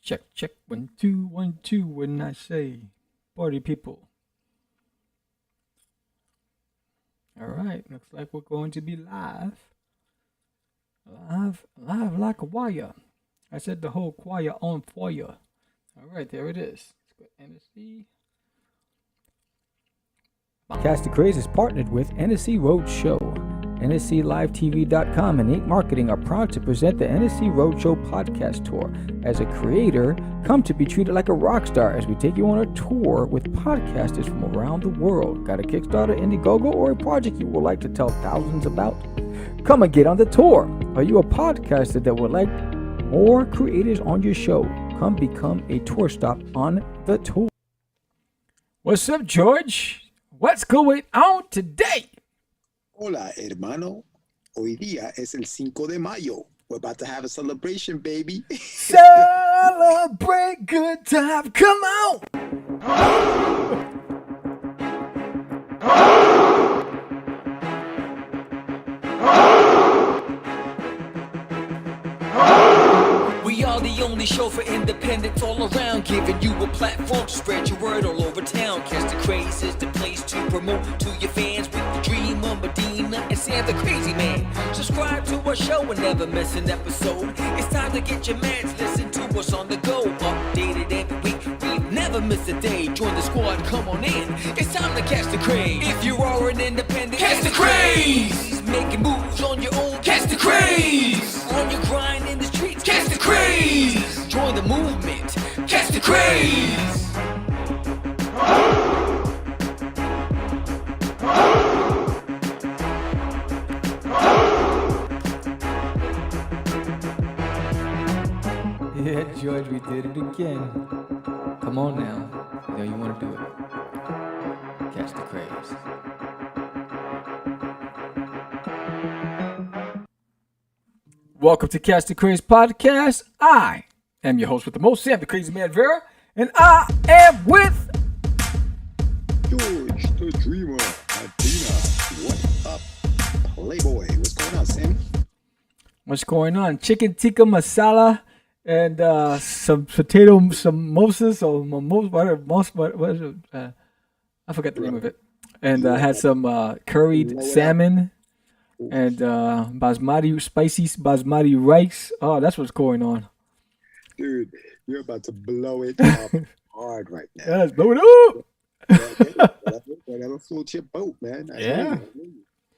Check. 1 2 1 2. When I say party people. All right. Looks like we're going to be live. Live like a wire. I said the whole choir on fire. All right, there it is. Let's go NSC. Catch the Craze is partnered with NSC Roadshow. NSCLiveTV.com and Inc. Marketing are proud to present the NSC Roadshow podcast tour. As a creator, come to be treated like a rock star as we take you on a tour with podcasters from around the world. Got a Kickstarter, Indiegogo, or a project you would like to tell thousands about? Come and get on the tour. Are you a podcaster that would like more creators on your show? Come become a tour stop on the tour. What's up, George? What's going on today? Hola, hermano. Hoy día es el Cinco de Mayo. We're about to have a celebration, baby. Celebrate good time. Come on. We are the only show for independents all around, giving you a platform to spread your word all over town. Catch the Craze is the place to promote to your fans with the dream of Medina and Sam the Crazy Man. Subscribe to our show and never miss an episode. It's time to get your mans, listen to us on the go. Updated every week, we never miss a day. Join the squad, come on in. It's time to catch the Craze. If you are an independent, catch the Craze. Making moves on your own, catch the Craze. On your grind in the streets, catch the Craze. Join the movement, catch the Craze. Yeah, George, we did it again. Come on now. You know you want to do it. Catch the Craze. Welcome to Catch the Craze podcast. I am your host with the most, Sam the Crazy Man Vera, and I am with George, the Dreamer, Adina. What up, Playboy? What's going on, Sam? what's going on? Chicken tikka masala and some potato samosas or what is it? I forgot the name of it. And had some curried salmon. And spicy basmati rice. Oh, that's what's going on. Dude, you're about to blow it up hard right now. Yes, blow it up. Whatever floats your boat, man. I Yeah. hear you.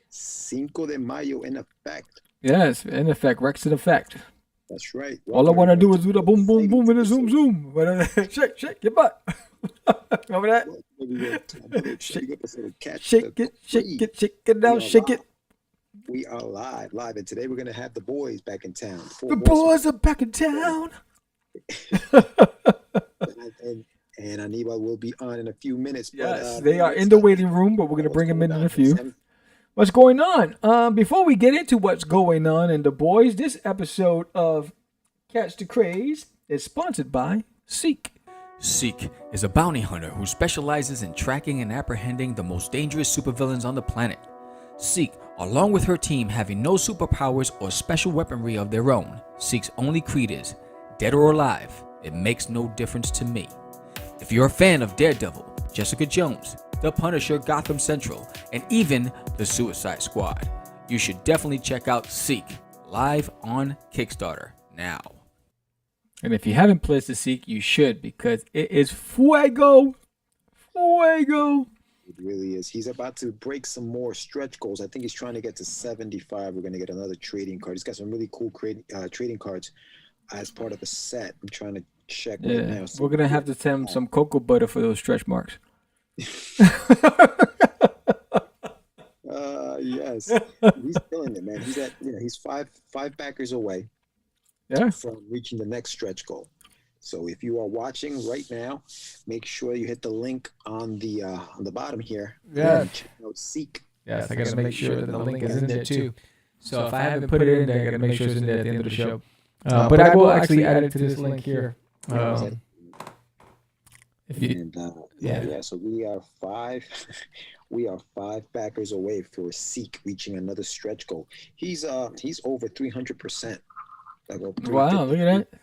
Cinco de Mayo in effect. Yes, in effect, Rex in effect. That's right. All I want to do is do the boom, boom, boom, and the zoom, zoom. Shake your butt. Remember that? Shake it, shake it down, shake it. We are live, and today we're gonna have the boys back in town. The boys are back in town. and Anibal will be on in a few minutes. Yes, but, they are in the waiting room, but we're gonna bring them in a few. What's going on? Before we get into what's going on and the boys, this episode of Catch the Craze is sponsored by Seek. Seek is a bounty hunter who specializes in tracking and apprehending the most dangerous supervillains on the planet. Seek, along with her team having no superpowers or special weaponry of their own, Seek's only creed is, dead or alive, it makes no difference to me. If you're a fan of Daredevil, Jessica Jones, The Punisher, Gotham Central, and even The Suicide Squad, you should definitely check out Seek, live on Kickstarter now. And if you haven't played the Seek, you should, because it is fuego. Fuego. It really is. He's about to break some more stretch goals. I think he's trying to get to 75. We're going to get another trading card. He's got some really cool trading cards as part of a set. I'm trying to check right now. We're going to have to send him some cocoa butter for those stretch marks. Yes. He's killing it, man. He's five backers away from reaching the next stretch goal. So if you are watching right now, make sure you hit the link on the bottom here. Yeah. Check out Seek. Yes, I got to make sure that the link is in there too. So if I haven't put it in there, I got to make sure it's in there at the end of the show. But I will actually add it to this link here. So we are five. We are 5 backers away for Seek reaching another stretch goal. He's over 300%. Wow, look at that.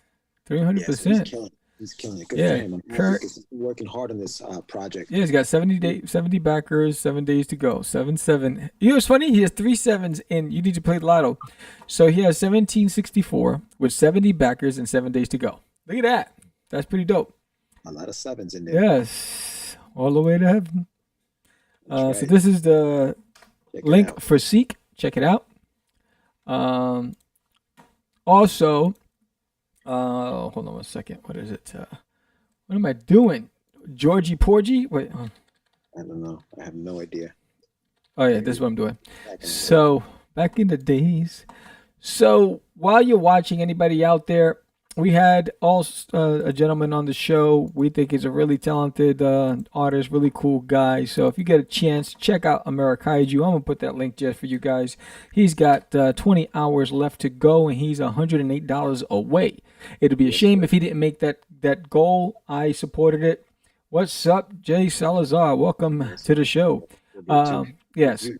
300%. He's killing it. Good for him. He's working hard on this project. Yeah, he's got 70 backers, 7 days to go. 7-7. You know what's funny? He has 3 sevens in. You need to play the lotto. So he has 1764 with 70 backers and 7 days to go. Look at that. That's pretty dope. A lot of sevens in there. Yes. All the way to heaven. Right. So this is the link for Seek. Check it out. Also, hold on one second. What is it? What am I doing? Georgie Porgy? Wait. I don't know. I have no idea. Oh, yeah. This is what I'm doing. So, back in the days. So, while you're watching, anybody out there, we had a gentleman on the show. We think he's a really talented artist, really cool guy. So if you get a chance, check out Amerikaiju. I'm going to put that link just for you guys. He's got 20 hours left to go, and he's $108 away. It'd be a shame if he didn't make that goal. I supported it. What's up, Jay Salazar? Welcome to the show. Yes.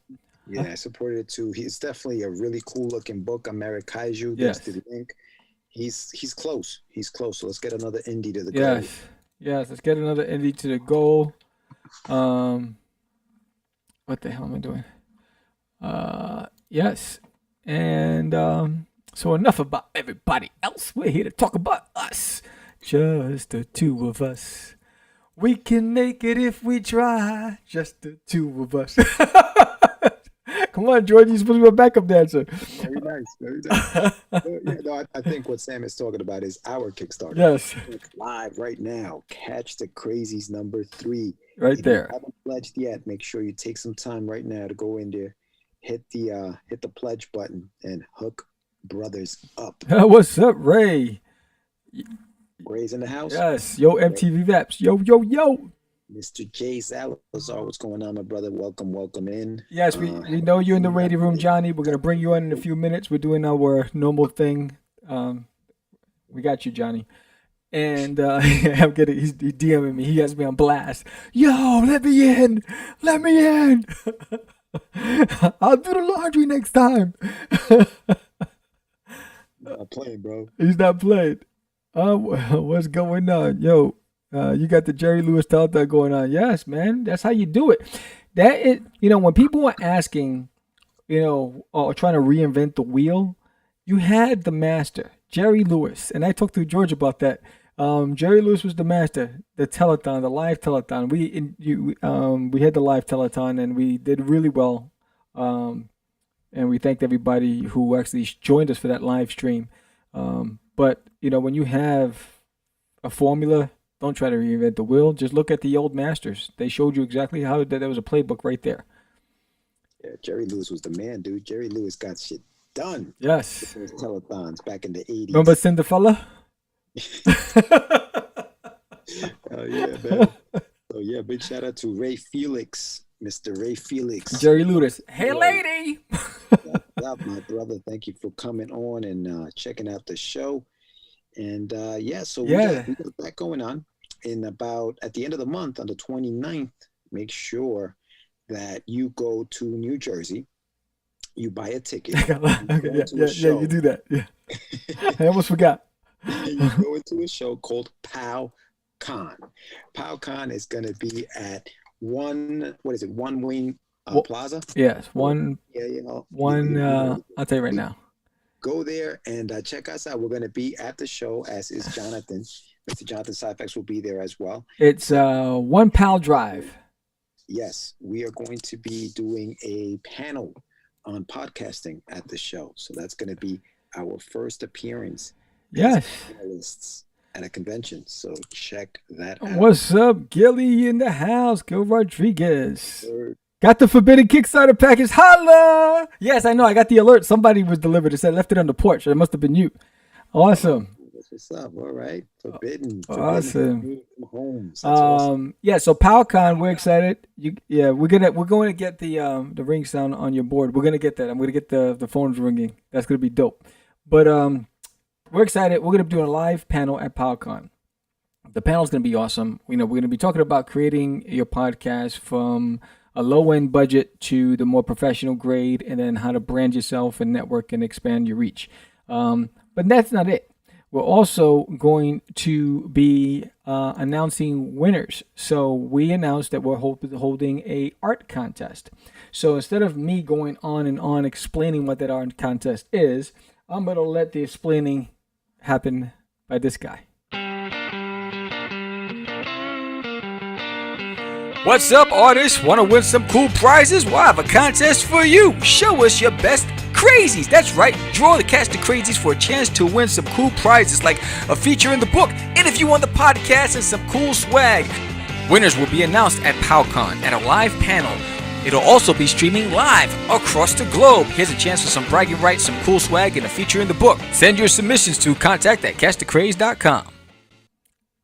Yeah, I supported it too. It's definitely a really cool-looking book, Amerikaiju. Yes. The link. He's close. He's close. So let's get another indie to the goal. Yes. Let's get another indie to the goal. What the hell am I doing? Yes. And so enough about everybody else. We're here to talk about us. Just the two of us. We can make it if we try. Just the two of us. Come on, George. You're supposed to be a backup dancer. Very nice. I think what Sam is talking about is our Kickstarter. Yes. It's live right now. Catch the Crazees #3. Right there. If you haven't pledged yet, make sure you take some time right now to go in there, hit the pledge button, and hook brothers up. What's up, Ray? Ray's in the house. Yes. Yo, MTV Vaps. Yo. Mr. Jay Salazar, what's going on, my brother? Welcome in. Yes, we know you're in the waiting room, Johnny. We're going to bring you in a few minutes. We're doing our normal thing. We got you, Johnny. And I'm getting, he's DMing me. He has me on blast. Yo, let me in. I'll do the laundry next time. Not playing, bro. He's not playing. What's going on? Yo. You got the Jerry Lewis Telethon going on. Yes, man. That's how you do it. That is, when people are asking, or trying to reinvent the wheel, you had the master, Jerry Lewis. And I talked to George about that. Jerry Lewis was the master, the telethon, the live telethon. We had the live telethon and we did really well. And we thanked everybody who actually joined us for that live stream. But, when you have a formula, don't try to reinvent the wheel. Just look at the old masters. They showed you exactly how there was a playbook right there. Yeah, Jerry Lewis was the man, dude. Jerry Lewis got shit done. Yes. With those telethons back in the 80s. Remember Cinderfella? Oh, yeah, man. So, yeah, big shout out to Ray Felix, Mr. Ray Felix. Jerry Lewis. Hey, lady. What's up, my brother? Thank you for coming on and checking out the show. And we got that going on at the end of the month on the 29th. Make sure that you go to New Jersey, you buy a ticket. You do that. Yeah. I almost forgot. You go into a show called PowCon. PowCon is going to be at One Wing Plaza? Yes, one. I'll tell you right now. Go there and check us out. We're going to be at the show, as is Jonathan. Mr. Jonathan Syphax will be there as well. It's One Pal Drive. Yes, we are going to be doing a panel on podcasting at the show. So that's going to be our first appearance as panelists at a convention. So check that out. What's up, Gilly in the house? Gil Rodriguez. Got the Forbidden Kickstarter package. Holla! Yes, I know. I got the alert. Somebody was delivered. It said left it on the porch. It must have been you. Awesome. That's what's up. All right. Forbidden. Awesome. Homes. That's awesome. Yeah. So PowCon, we're excited. We're going to get the ring sound on your board. We're gonna get that. I'm gonna get the phones ringing. That's gonna be dope. But we're excited. We're gonna be doing a live panel at PowCon. The panel's gonna be awesome. We're gonna be talking about creating your podcast from a low-end budget to the more professional grade, and then how to brand yourself and network and expand your reach. But that's not it. we're also going to be announcing winners. So we announced that we're holding a art contest. So instead of me going on and on explaining what that art contest is, I'm going to let the explaining happen by this guy. What's up, artists? Want to win some cool prizes? Well, I have a contest for you. Show us your best crazies. That's right. Draw the Catch the Crazees for a chance to win some cool prizes like a feature in the book, interview on the podcast, and some cool swag. Winners will be announced at PowCon at a live panel. It'll also be streaming live across the globe. Here's a chance for some bragging rights, some cool swag, and a feature in the book. Send your submissions to contact@catchthecraze.com.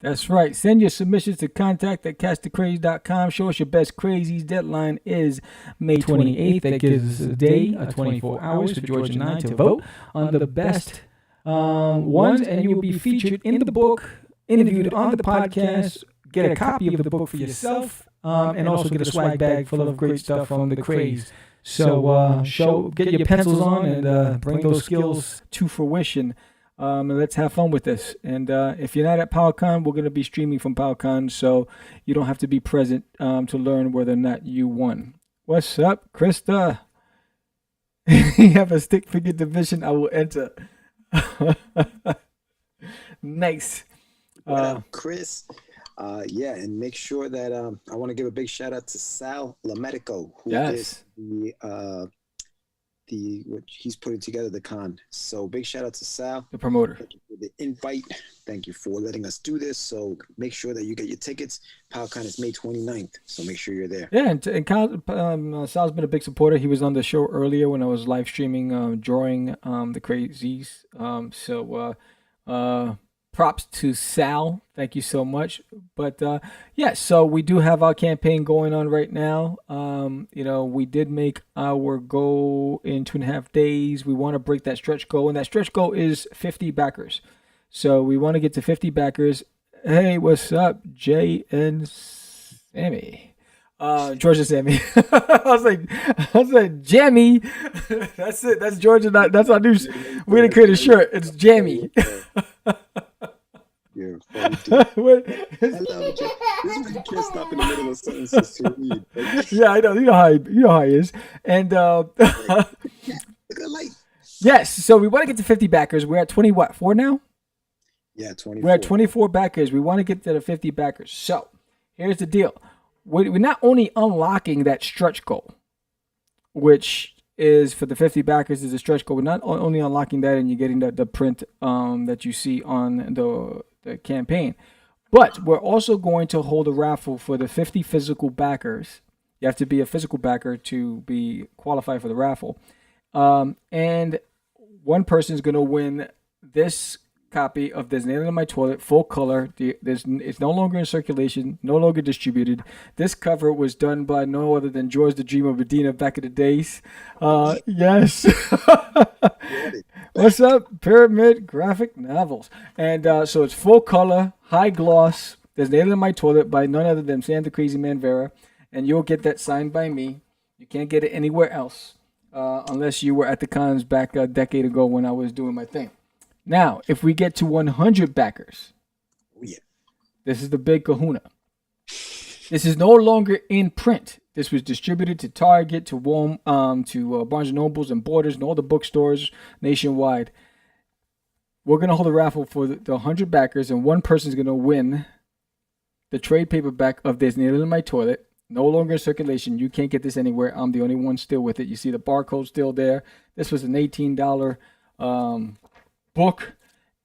That's right. Send your submissions to contact@catchthecraze.com. Show us your best crazies. Deadline is May 28th. That gives us a day, 24 hours for George and I to vote on the best ones, and you will be featured in the book, interviewed on the podcast, get a copy of the book for yourself, and also get a swag bag full of great stuff from the Craze. So get your pencils on and bring those skills to fruition. And let's have fun with this. And if you're not at PowCon, we're going to be streaming from PowCon, so you don't have to be present to learn whether or not you won. What's up, Krista? You have a stick figure division. I will enter. Nice. What up, Chris? Yeah, and make sure that I want to give a big shout out to Sal Lametico, who is he's putting together the con. So big shout out to Sal, the promoter. Thank you for the invite. Thank you for letting us do this. So make sure that you get your tickets. PowCon is May 29th, so make sure you're there. Yeah, and Sal's been a big supporter. He was on the show earlier when I was live streaming, drawing the Crazees. Props to Sal. Thank you so much. But so we do have our campaign going on right now. We did make our goal in 2.5 days. We want to break that stretch goal, and that stretch goal is 50 backers. So we want to get to 50 backers. Hey, what's up, Jay and Sammy? George and Sammy. I was like, Jammy. That's it. That's George and I. That's our new. We're gonna create a shirt. It's Jammy. You're funny, dude. Hello, Jay. This is when you can't stop in the middle of sentences to read. Yeah, I know. You know how he is. And look at light. Yes. So we want to get to 50 backers. We're at 24 now. Yeah, 24. We're at 24 backers. We want to get to the 50 backers. So here's the deal. We're not only unlocking that stretch goal, which is for the 50 backers is a stretch goal. We're not only unlocking that and you're getting the print that you see on the campaign, but we're also going to hold a raffle for the 50 physical backers. You have to be a physical backer to be qualified for the raffle. And one person is going to win this copy of There's Nail in My Toilet, full color. It's no longer in circulation, no longer distributed. This cover was done by no other than George the Dreamer Medina back in the days. Yes. What's up, Pyramid Graphic Novels? And so it's full color, high gloss. There's Nail in My Toilet by none other than Sam the Crazy Man Vera. And you'll get that signed by me. You can't get it anywhere else unless you were at the cons back a decade ago when I was doing my thing. Now, if we get to 100 backers, this is the big kahuna. This is no longer in print. This was distributed to Target, to Barnes and Nobles and Borders and all the bookstores nationwide. We're going to hold a raffle for the 100 backers, and one person is going to win the trade paperback of There's Nail in My Toilet. No longer in circulation. You can't get this anywhere. I'm the only one still with it. You see the barcode still there. This was an $18 book,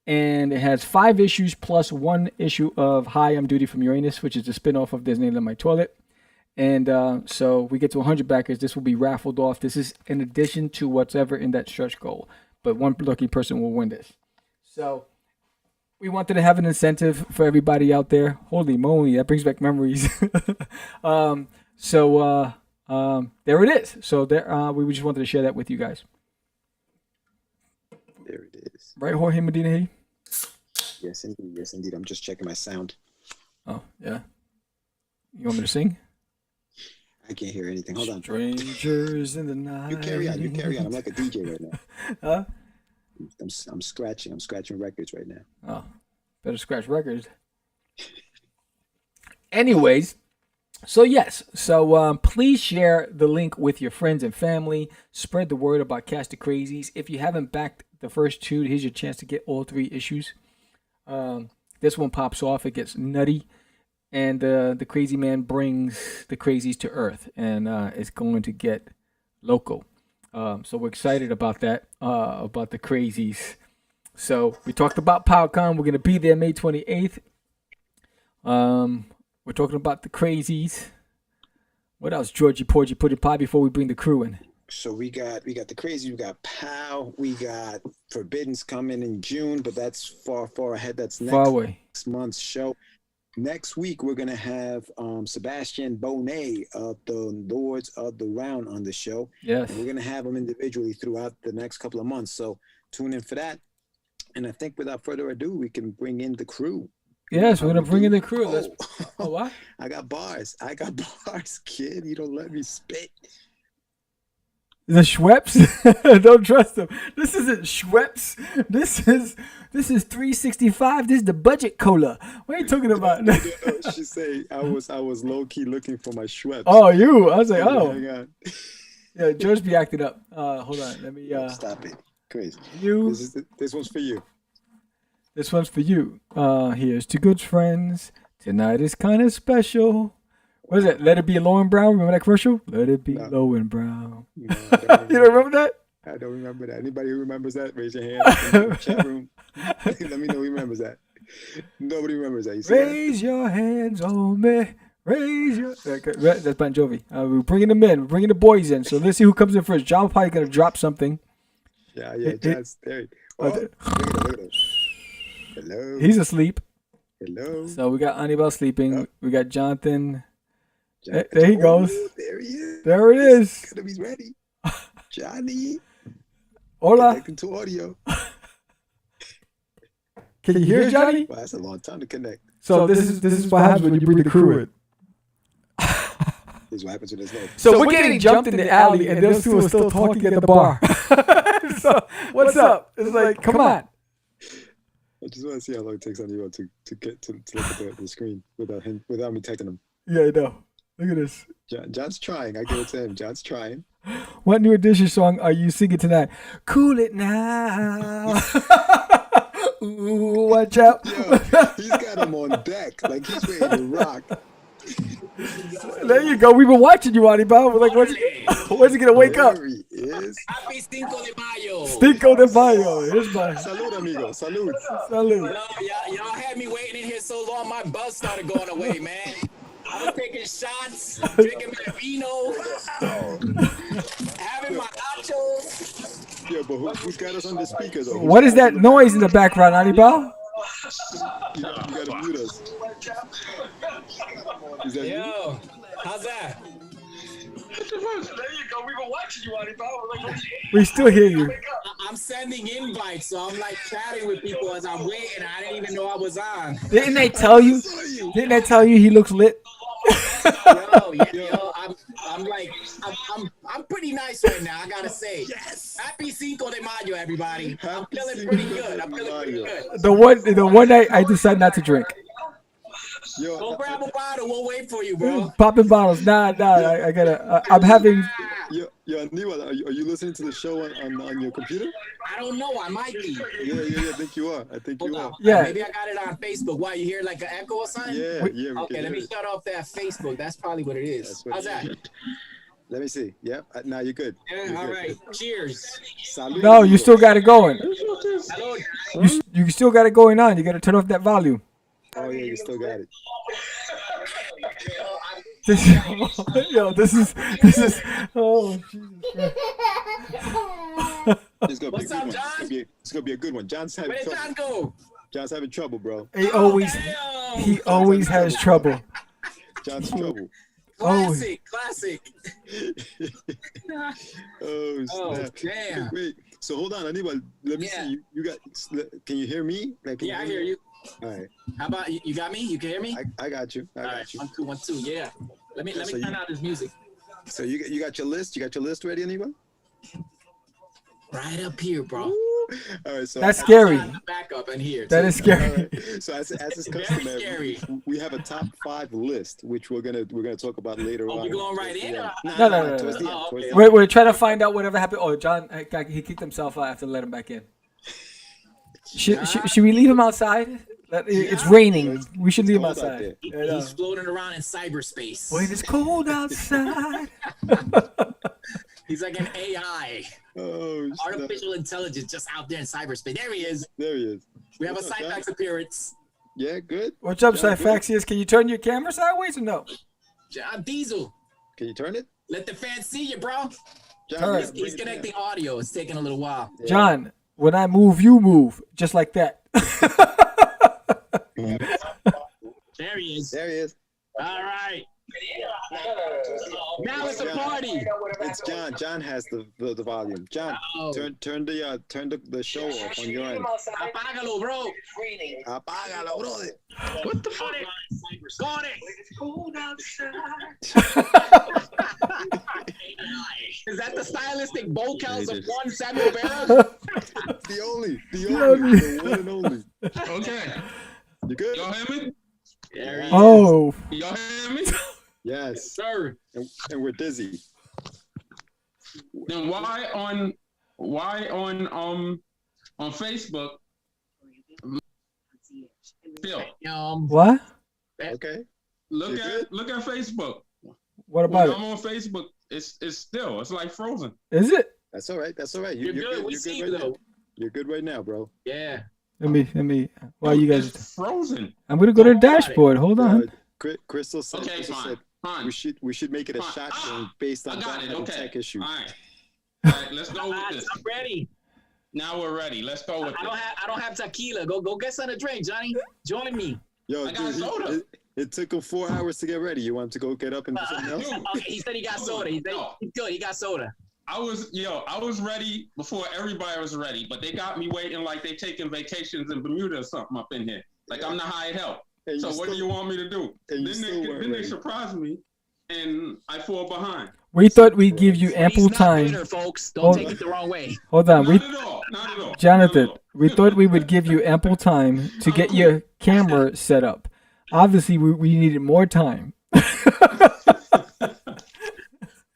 and it has 5 issues plus 1 issue of Hi, I'm Duty from Uranus, which is the spinoff of There's Nail in My Toilet. And so we get to 100 backers. This will be raffled off. This is in addition to whatever in that stretch goal, but one lucky person will win this. So we wanted to have an incentive for everybody out there. Holy moly, that brings back memories. There it is. So there, we just wanted to share that with you guys. There it is. Right, Jorge Medina? Yes, indeed. Yes, indeed. I'm just checking my sound. Oh, yeah. You want me to sing? I can't hear anything. Hold on. Strangers in the night. You carry on. I'm like a DJ right now. Huh? I'm scratching records right now. Oh, better scratch records. Anyways, so yes, please share the link with your friends and family. Spread the word about Catch The Crazees. If you haven't backed the first 2, here's your chance to get all 3 issues. This one pops off. It gets nutty. And the crazy man brings the crazies to Earth. And it's going to get local. So we're excited about that, about the crazies. So we talked about PowCon. We're going to be there May 28th. We're talking about the crazies. What else, Georgie Porgy Pudding Pie, before we bring the crew in? So we got the crazy, we got Pow, we got Forbidden's coming in June, but that's far ahead. That's next month's show. Next week we're gonna have Sebastian Bonet of the Lords of the Round on the show. Yes. And we're gonna have them individually throughout the next couple of months. So tune in for that. And I think without further ado, we can bring in the crew. Yes, we're gonna bring in the crew. Oh, what? I got bars, kid. You don't let me spit. The Schweppes? Don't trust them. This isn't Schweppes. This is 365. This is the budget cola. What are you talking about? No, she say I was low key looking for my Schweppes. Oh, you? I was like, oh. Hang on. Yeah, George be acting up. Hold on. Let me. Stop it, Craze. This one's for you. This one's for you. Here's to good friends. Tonight is kind of special. What is it? Let it be low and brown. Remember that commercial? Let it be low and brown. No, you don't remember that? I don't remember that. Anybody who remembers that, raise your hand in the chat room. Let me know who remembers that. Nobody remembers that. Raise your hands on me. Raise your... That's Bon Jovi. We're bringing them in. We're bringing the boys in. So let's see who comes in first. John probably going to drop something. Yeah. John's there. Oh, look at him. Hello. He's asleep. Hello. So we got Anibal sleeping. Oh. We got Jonathan. There he goes. There he is. There it is. He's ready. Johnny. Hola. Connecting to audio. Can you hear Johnny? Well, that's a long time to connect. So this is what happens when you bring the crew in. This is what happens when there's no. So we're getting jumped in the alley, and those two are still talking at the bar. So what's up? It's like, come on. I just want to see how long it takes on you to get to look at the screen without me texting him. Yeah, I know. Look at this. John's trying. I give it to him. John's trying. What new edition song are you singing tonight? Cool it now. Ooh, watch out. Yo, he's got him on deck. Like he's ready to rock. There you go. We've been watching you, Anibal. We're like, when's he going to wake up? There he is. Happy Cinco De Mayo. Cinco De Mayo. Here's my... Salud, amigo. Salud. Salud. Y'all had me waiting in here so long, my buzz started going away, man. I was taking shots, drinking my vino, having my nachos. Yeah, but who's got us on the speakers? What is that noise in the background, Anibal? You gotta mute us. Is that Yo, how's that? There you go. We've been watching you, Anibal. We still hear you. I'm sending invites, so I'm like chatting with people as I'm waiting. I didn't even know I was on. Didn't they tell you? Didn't they tell you he looks lit? Yo, I'm pretty nice right now, I gotta say. Yes. Happy Cinco de Mayo, everybody. I'm feeling pretty good. The one night I decided not to drink. Yo, go grab a bottle. We'll wait for you, bro. Popping bottles. Nah. I gotta. I'm having. Yo, Anibal, are you listening to the show on your computer? I don't know. I might be. Yeah. I think you are. Yeah. Maybe I got it on Facebook. Why, you hear like an echo or something? Yeah. Okay, let me shut off that Facebook. That's probably what it is. How's that? Let me see. Yep. Now you're good. Yeah, all right. Cheers. Salud. No, you still got it going. You still got it going on. You got to turn off that volume. Oh yeah, you still got it. This is. Oh Jesus Christ. It's gonna be a good one. John's having Where did trouble. John go? John's having trouble, bro. He always has trouble. John's trouble. Classic. Oh, damn. Wait. So hold on, Anibal. Let me see. You got? Can you hear me? Like, I hear you. All right. How about you? Got me? You can hear me? I got you. All right. 1 2 1 2. Yeah. Let me turn out this music. So you got your list? You got your list ready, Anibal? Right up here, bro. Ooh, All right, so that's scary. Backup in here. That is scary. Right. So as is customary, we have a top 5 list, which we're gonna talk about later on. We going right in? No. We're trying to find out whatever happened. Oh, John, he kicked himself out. I have to let him back in. Should we leave him outside? It's raining. We should leave him outside. He's floating around in cyberspace. Wait, it's cold outside. He's like an AI. Oh, artificial intelligence just out there in cyberspace. There he is. We have a Syphax appearance. Yeah, good. What's up, Syphax? Can you turn your camera sideways or no? John Diesel. Can you turn it? Let the fans see you, bro. John, he's connecting audio. It's taking a little while. Yeah. John, when I move, you move. Just like that. There he is. There he is. All right. Now it's a party. It's John. John has the volume. John, turn the show off on your end. Apágalo, bro. Apágalo, bro. What the fuck? Got it. It's cold outside. Is that the stylistic vocals of one Samuel Barra? the one and only. Okay. You good? Y'all hear me? Oh. Y'all hear me? Yes, sir. And we're dizzy. Then why on Facebook? Phil. What? Okay. Look at Facebook. What about I'm on Facebook. It's like frozen. Is it? That's all right. You're good. We see you though. You're good right now, bro. Yeah. Let me. Why you guys? It's frozen. I'm gonna go to the dashboard. Hold on. Crystal said, okay, said we should make it a shot game based on tech issues. All right, let's go with this. I'm ready. Now we're ready. Let's go with this. I don't have tequila. Go get some to drink, Johnny. Join me. Yo, I got soda. It took him 4 hours to get ready. You want to go get up and do something else? Okay, he said he got soda. He's good. He got soda. I was ready before everybody was ready, but they got me waiting like they taking vacations in Bermuda or something up in here. Like I'm the hired help. So what do you want me to do? Then they surprised me, and I fall behind. We thought we'd give you ample time. Bitter, folks. Don't take it the wrong way. Hold on. Not at all. Jonathan, we thought we would give you ample time to get your camera set up. Obviously, we needed more time.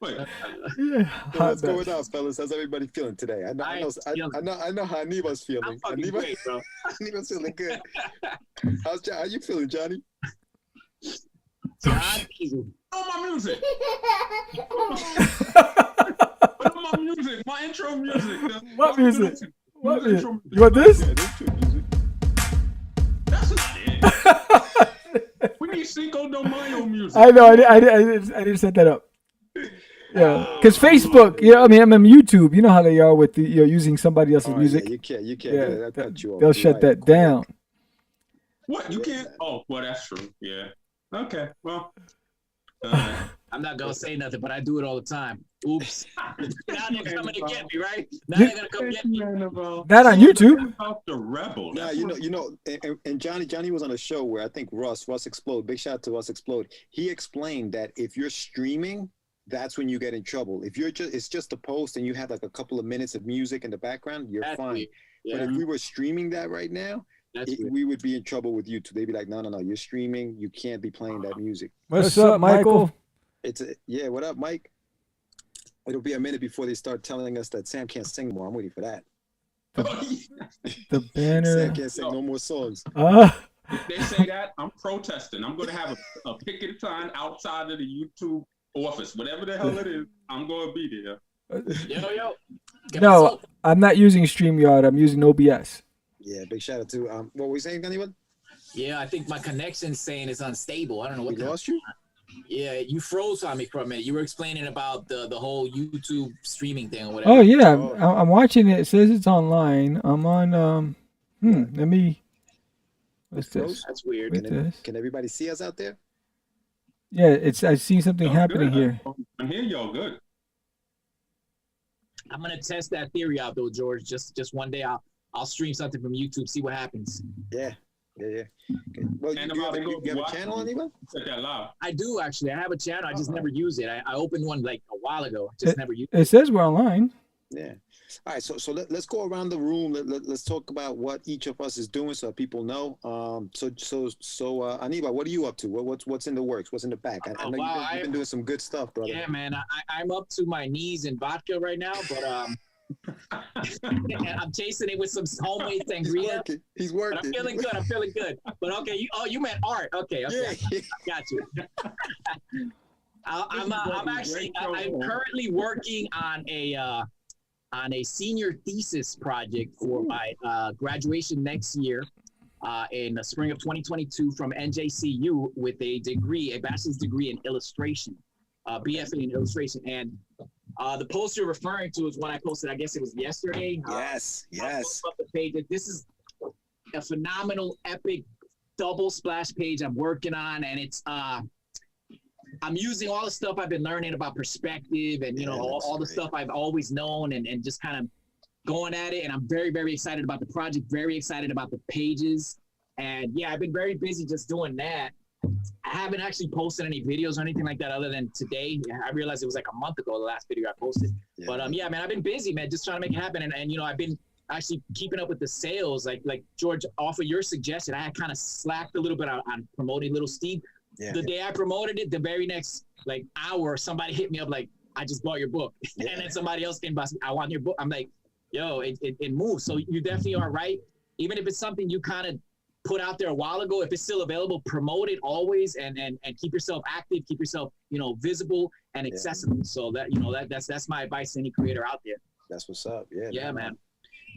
Wait. What's going on, fellas? How's everybody feeling today? I know how Anibal's feeling. Great, bro. Anibal's feeling good. How you feeling, Johnny? John, Oh, my music. My music. My intro music. What music? What music? You want this? That's not it. We need Cinco De Mayo music. I know. I didn't set that up. Yeah, because Facebook, I'm on YouTube. You know how they are with the using somebody else's music. Yeah, you can't. Yeah, cut you off. They'll shut that down. What? You can't? Oh, well, that's true. Yeah. Okay. Well. I'm not gonna say nothing, but I do it all the time. Oops. Now they're coming to get me, right? Now they're gonna come get me. That on YouTube. The rebel. Yeah, and Johnny was on a show where I think Russ Explode. Big shout out to Russ Explode. He explained that if you're streaming, that's when you get in trouble. If it's just a post and you have like a couple of minutes of music in the background, you're fine. Yeah. But if we were streaming that right now, we would be in trouble with YouTube. They'd be like, no, you're streaming. You can't be playing that music. What's up, Michael? What up, Mike? It'll be a minute before they start telling us that Sam can't sing more. I'm waiting for that. The banner. Sam can't sing no more songs. If they say that, I'm protesting. I'm going to have a picket sign outside of the YouTube office. Whatever the hell it is, I'm going to be there. Yo. No, I'm not using StreamYard. I'm using OBS. Yeah, big shout out to what were we saying, anyone? Yeah, I think my connection's saying it's unstable. I don't know what. We lost you? Yeah, you froze on me for a minute. You were explaining about the whole YouTube streaming thing or whatever. Oh yeah, I'm watching it. It says it's online. I'm on. Let me. What's this? That's weird. Can everybody see us out there? Yeah, I see something happening good. here. I hear y'all good. I'm gonna test that theory out though, George. Just one day I'll stream something from YouTube, see what happens. Yeah. Okay. Well, you have a channel, anyone? Check that live. I do actually. I have a channel. I just never use it. I opened one like a while ago. Just never used it. It says we're online. Yeah. All right, so let's go around the room. Let's talk about what each of us is doing so that people know. So Anibal, what are you up to? What's in the works? What's in the back? I know you've been doing some good stuff, brother. Yeah, man. I'm up to my knees in vodka right now, but I'm chasing it with some homemade sangria. He's working. But I'm feeling good. But okay, you meant art. Okay. Yeah. I got you. I'm currently working on a senior thesis project for my graduation next year in the spring of 2022 from NJCU with a bachelor's degree in illustration, BFA in illustration. And the post you're referring to is one I posted, I guess it was yesterday. Yes. Up the page. This is a phenomenal, epic double splash page I'm working on, and it's I'm using all the stuff I've been learning about perspective and all the stuff I've always known, and just kind of going at it. And I'm very, very excited about the project, very excited about the pages. And yeah, I've been very busy just doing that. I haven't actually posted any videos or anything like that other than today. I realized it was like a month ago, the last video I posted. Yeah. But yeah, man, I've been busy, man, just trying to make it happen. And I've been actually keeping up with the sales. Like George, off of your suggestion, I had kind of slacked a little bit on promoting Little Steve. Yeah. The day I promoted it, the very next hour, somebody hit me up like, I just bought your book. Yeah. And then somebody else inboxed me, I want your book. I'm like, yo, it moves. So you definitely are right. Even if it's something you kind of put out there a while ago, if it's still available, promote it always, and keep yourself active, keep yourself visible and accessible. Yeah. So that's my advice to any creator out there. That's what's up. Yeah, man.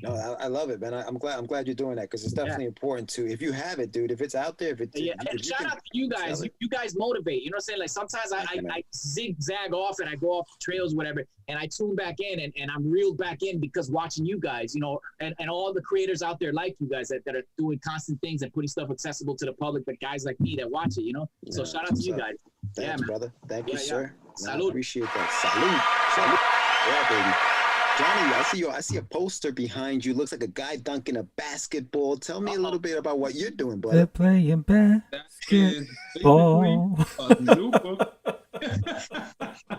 No, I love it, man. I'm glad you're doing that, because it's definitely important to, if you have it, dude, if it's out there, and shout out to you guys. You guys motivate. You know what I'm saying? Like sometimes I zigzag off and I go off trails, whatever, and I tune back in and I'm reeled back in because watching you guys, and all the creators out there like you guys that are doing constant things and putting stuff accessible to the public, but guys like me that watch it, So shout out to you guys. Thanks, brother. Thank you, sir. Salud. I appreciate that. Salud. Yeah, baby. Johnny, I see a poster behind you. Looks like a guy dunking a basketball. Tell me a little bit about what you're doing, brother. They're playing basketball.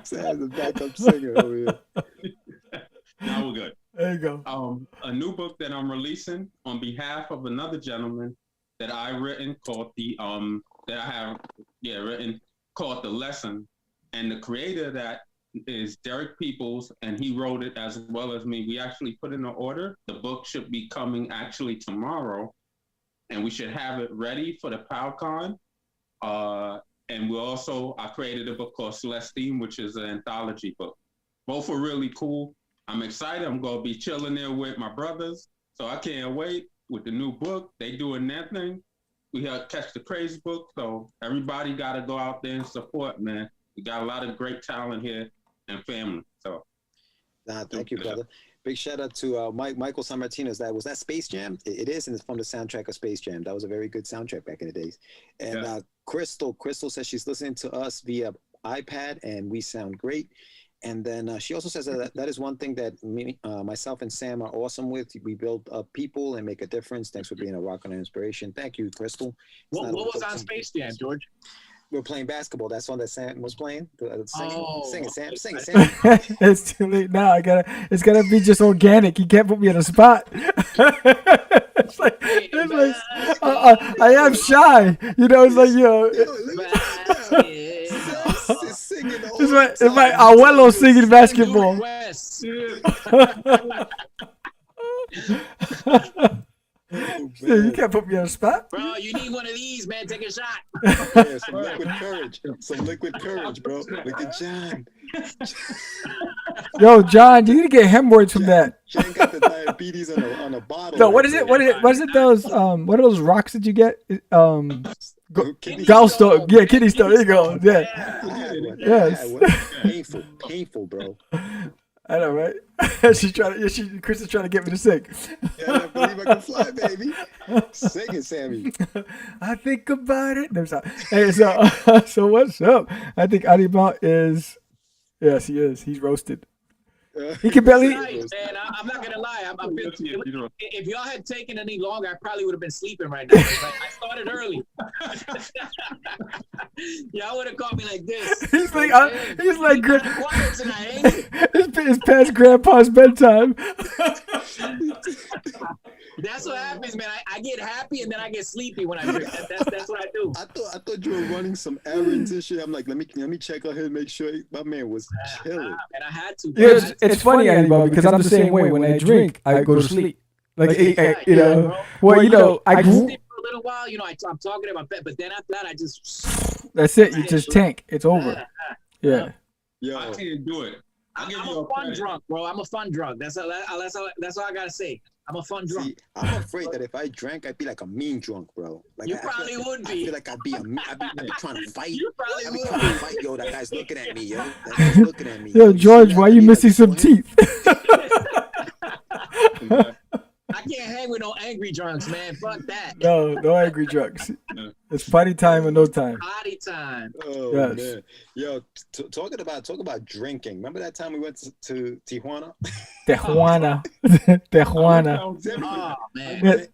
Sam's a backup singer over here. Now we're good. There you go. A new book that I'm releasing on behalf of another gentleman that I written called called The Lesson, and the creator of that is Derek Peoples, and he wrote it as well as me. We actually put in an order. The book should be coming actually tomorrow, and we should have it ready for the PowCon. And I created a book called Celestine, which is an anthology book. Both are really cool. I'm excited. I'm going to be chilling there with my brothers, so I can't wait with the new book. They doing that thing. We have Catch The Crazees book, so everybody got to go out there and support, man. We got a lot of great talent here and family. So thank you, brother. Big shout out to Michael San Martinez. Was that Space Jam? It is, and it's from the soundtrack of Space Jam. That was a very good soundtrack back in the days. And Crystal says she's listening to us via iPad, and we sound great. And then she also says that is one thing that myself and Sam are awesome with. We build up people and make a difference. Thanks for being a rock and an inspiration. Thank you, Crystal. What was on Space Jam, George? We were playing basketball. That song that Sam was playing. Sing it, Sam. It's too late now. It's gotta be just organic. You can't put me on a spot. it's like I am shy. It's like it's my abuelo singing basketball. You can't put me on a spot. Bro, you need one of these, man. Take a shot. Yeah, some liquid courage, bro. Look at John. Yo, John, you need to get hemorrhoids from that. John got the diabetes on a bottle. No, what is it? What is it? Those what are those rocks that you get? Gallstone. Yeah, kidney stone. There you go. Yeah. Yes. Painful, bro. I know, right? Chris is trying to get me to sing. Yeah, I believe I can fly, baby. Sing it, Sammy. I think about it. No, hey, so what's up? I think Anibal is. Yes, he is. He's roasted. He can barely. Nice, man. I'm not gonna lie. If y'all had taken any longer, I probably would have been sleeping right now. I started early. Y'all would have caught me like this. He's like, quiet tonight, ain't it? it's past Grandpa's bedtime. That's what happens, man. I get happy and then I get sleepy when I drink. That's what I do. I thought you were running some errands and shit. I'm like, let me check out here and make sure my man was chilling. And I had to. Yeah, it's funny, Anibal, because I'm the same way. When I drink, I go to sleep. Like, you know, well, you know, I grew for a little while. You know, I'm talking about that, but then after that, I just. That's it. You just tank. It's over. Yeah. Yo, I can't do it. I'm a fun drunk, bro. I'm a fun drunk. That's all I gotta say. I'm a fun drunk. See, I'm afraid that if I drank, I'd be like a mean drunk, bro. Like, you probably would be. I feel like I'd be trying to fight. You probably would trying to fight. Yo, that guy's looking at me, yo. That guy's looking at me. Yo, George, why you missing some teeth? I can't hang with no angry drunks, man. Fuck that. No angry drunks. It's party time or no time. Party time. Oh yes. Man, yo, talking about drinking. Remember that time we went to Tijuana? Tijuana. Oh man,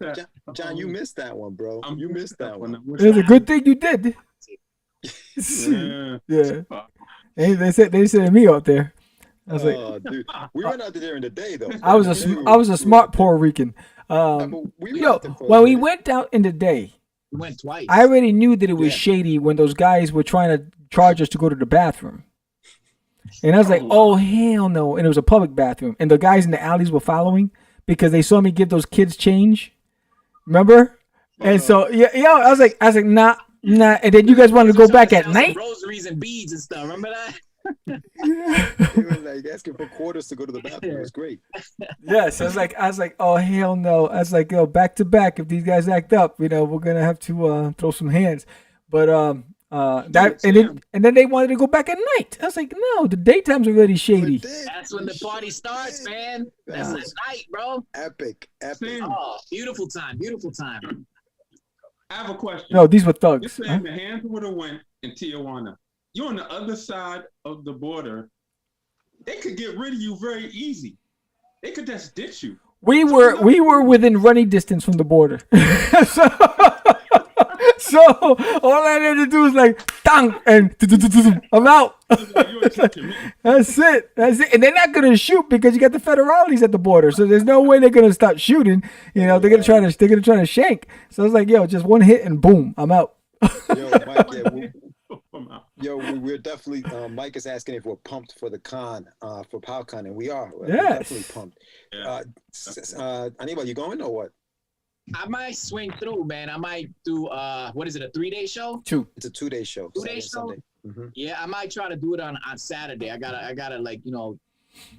John, you missed that one, bro. You missed that one. It's a good thing you did. Yeah. They said me out there. I was like, dude, we went out there in the day though. I was a smart Puerto Rican. When we went out in the day, we went twice. I already knew that it was shady when those guys were trying to charge us to go to the bathroom. And I was like, oh, hell no. And it was a public bathroom. And the guys in the alleys were following because they saw me give those kids change. Remember? And so, I was like, nah. And then you guys wanted to go back at night? Rosaries and beads and stuff. Remember that? They were like asking for quarters to go to the bathroom. It was great. Yes, I was like, oh hell no. I was like, yo, back to back. If these guys act up, we're gonna have to throw some hands. But and then they wanted to go back at night. I was like, no, the daytime's already shady. That's when the party starts, man. That's the night, bro. Epic. Oh, beautiful time. I have a question. No, these were thugs. You're saying the hands would have went in Tijuana. You're on the other side of the border. They could get rid of you very easy. They could just ditch you. We were within running distance from the border. So all I had to do was like, dang, and I'm out. That's it. And they're not gonna shoot because you got the federales at the border. So there's no way they're gonna stop shooting. They're gonna try to shank. So it's like, yo, just one hit and boom, I'm out. Yo, Mike, we're definitely. Mike is asking if we're pumped for the con, for PowCon, and we are. Yes. We're definitely pumped. Anibal, you going or what? I might swing through, man. I might do what is it, a 3-day show? It's a 2-day show. 2-day show? Mm-hmm. Yeah, I might try to do it on Saturday. I gotta like,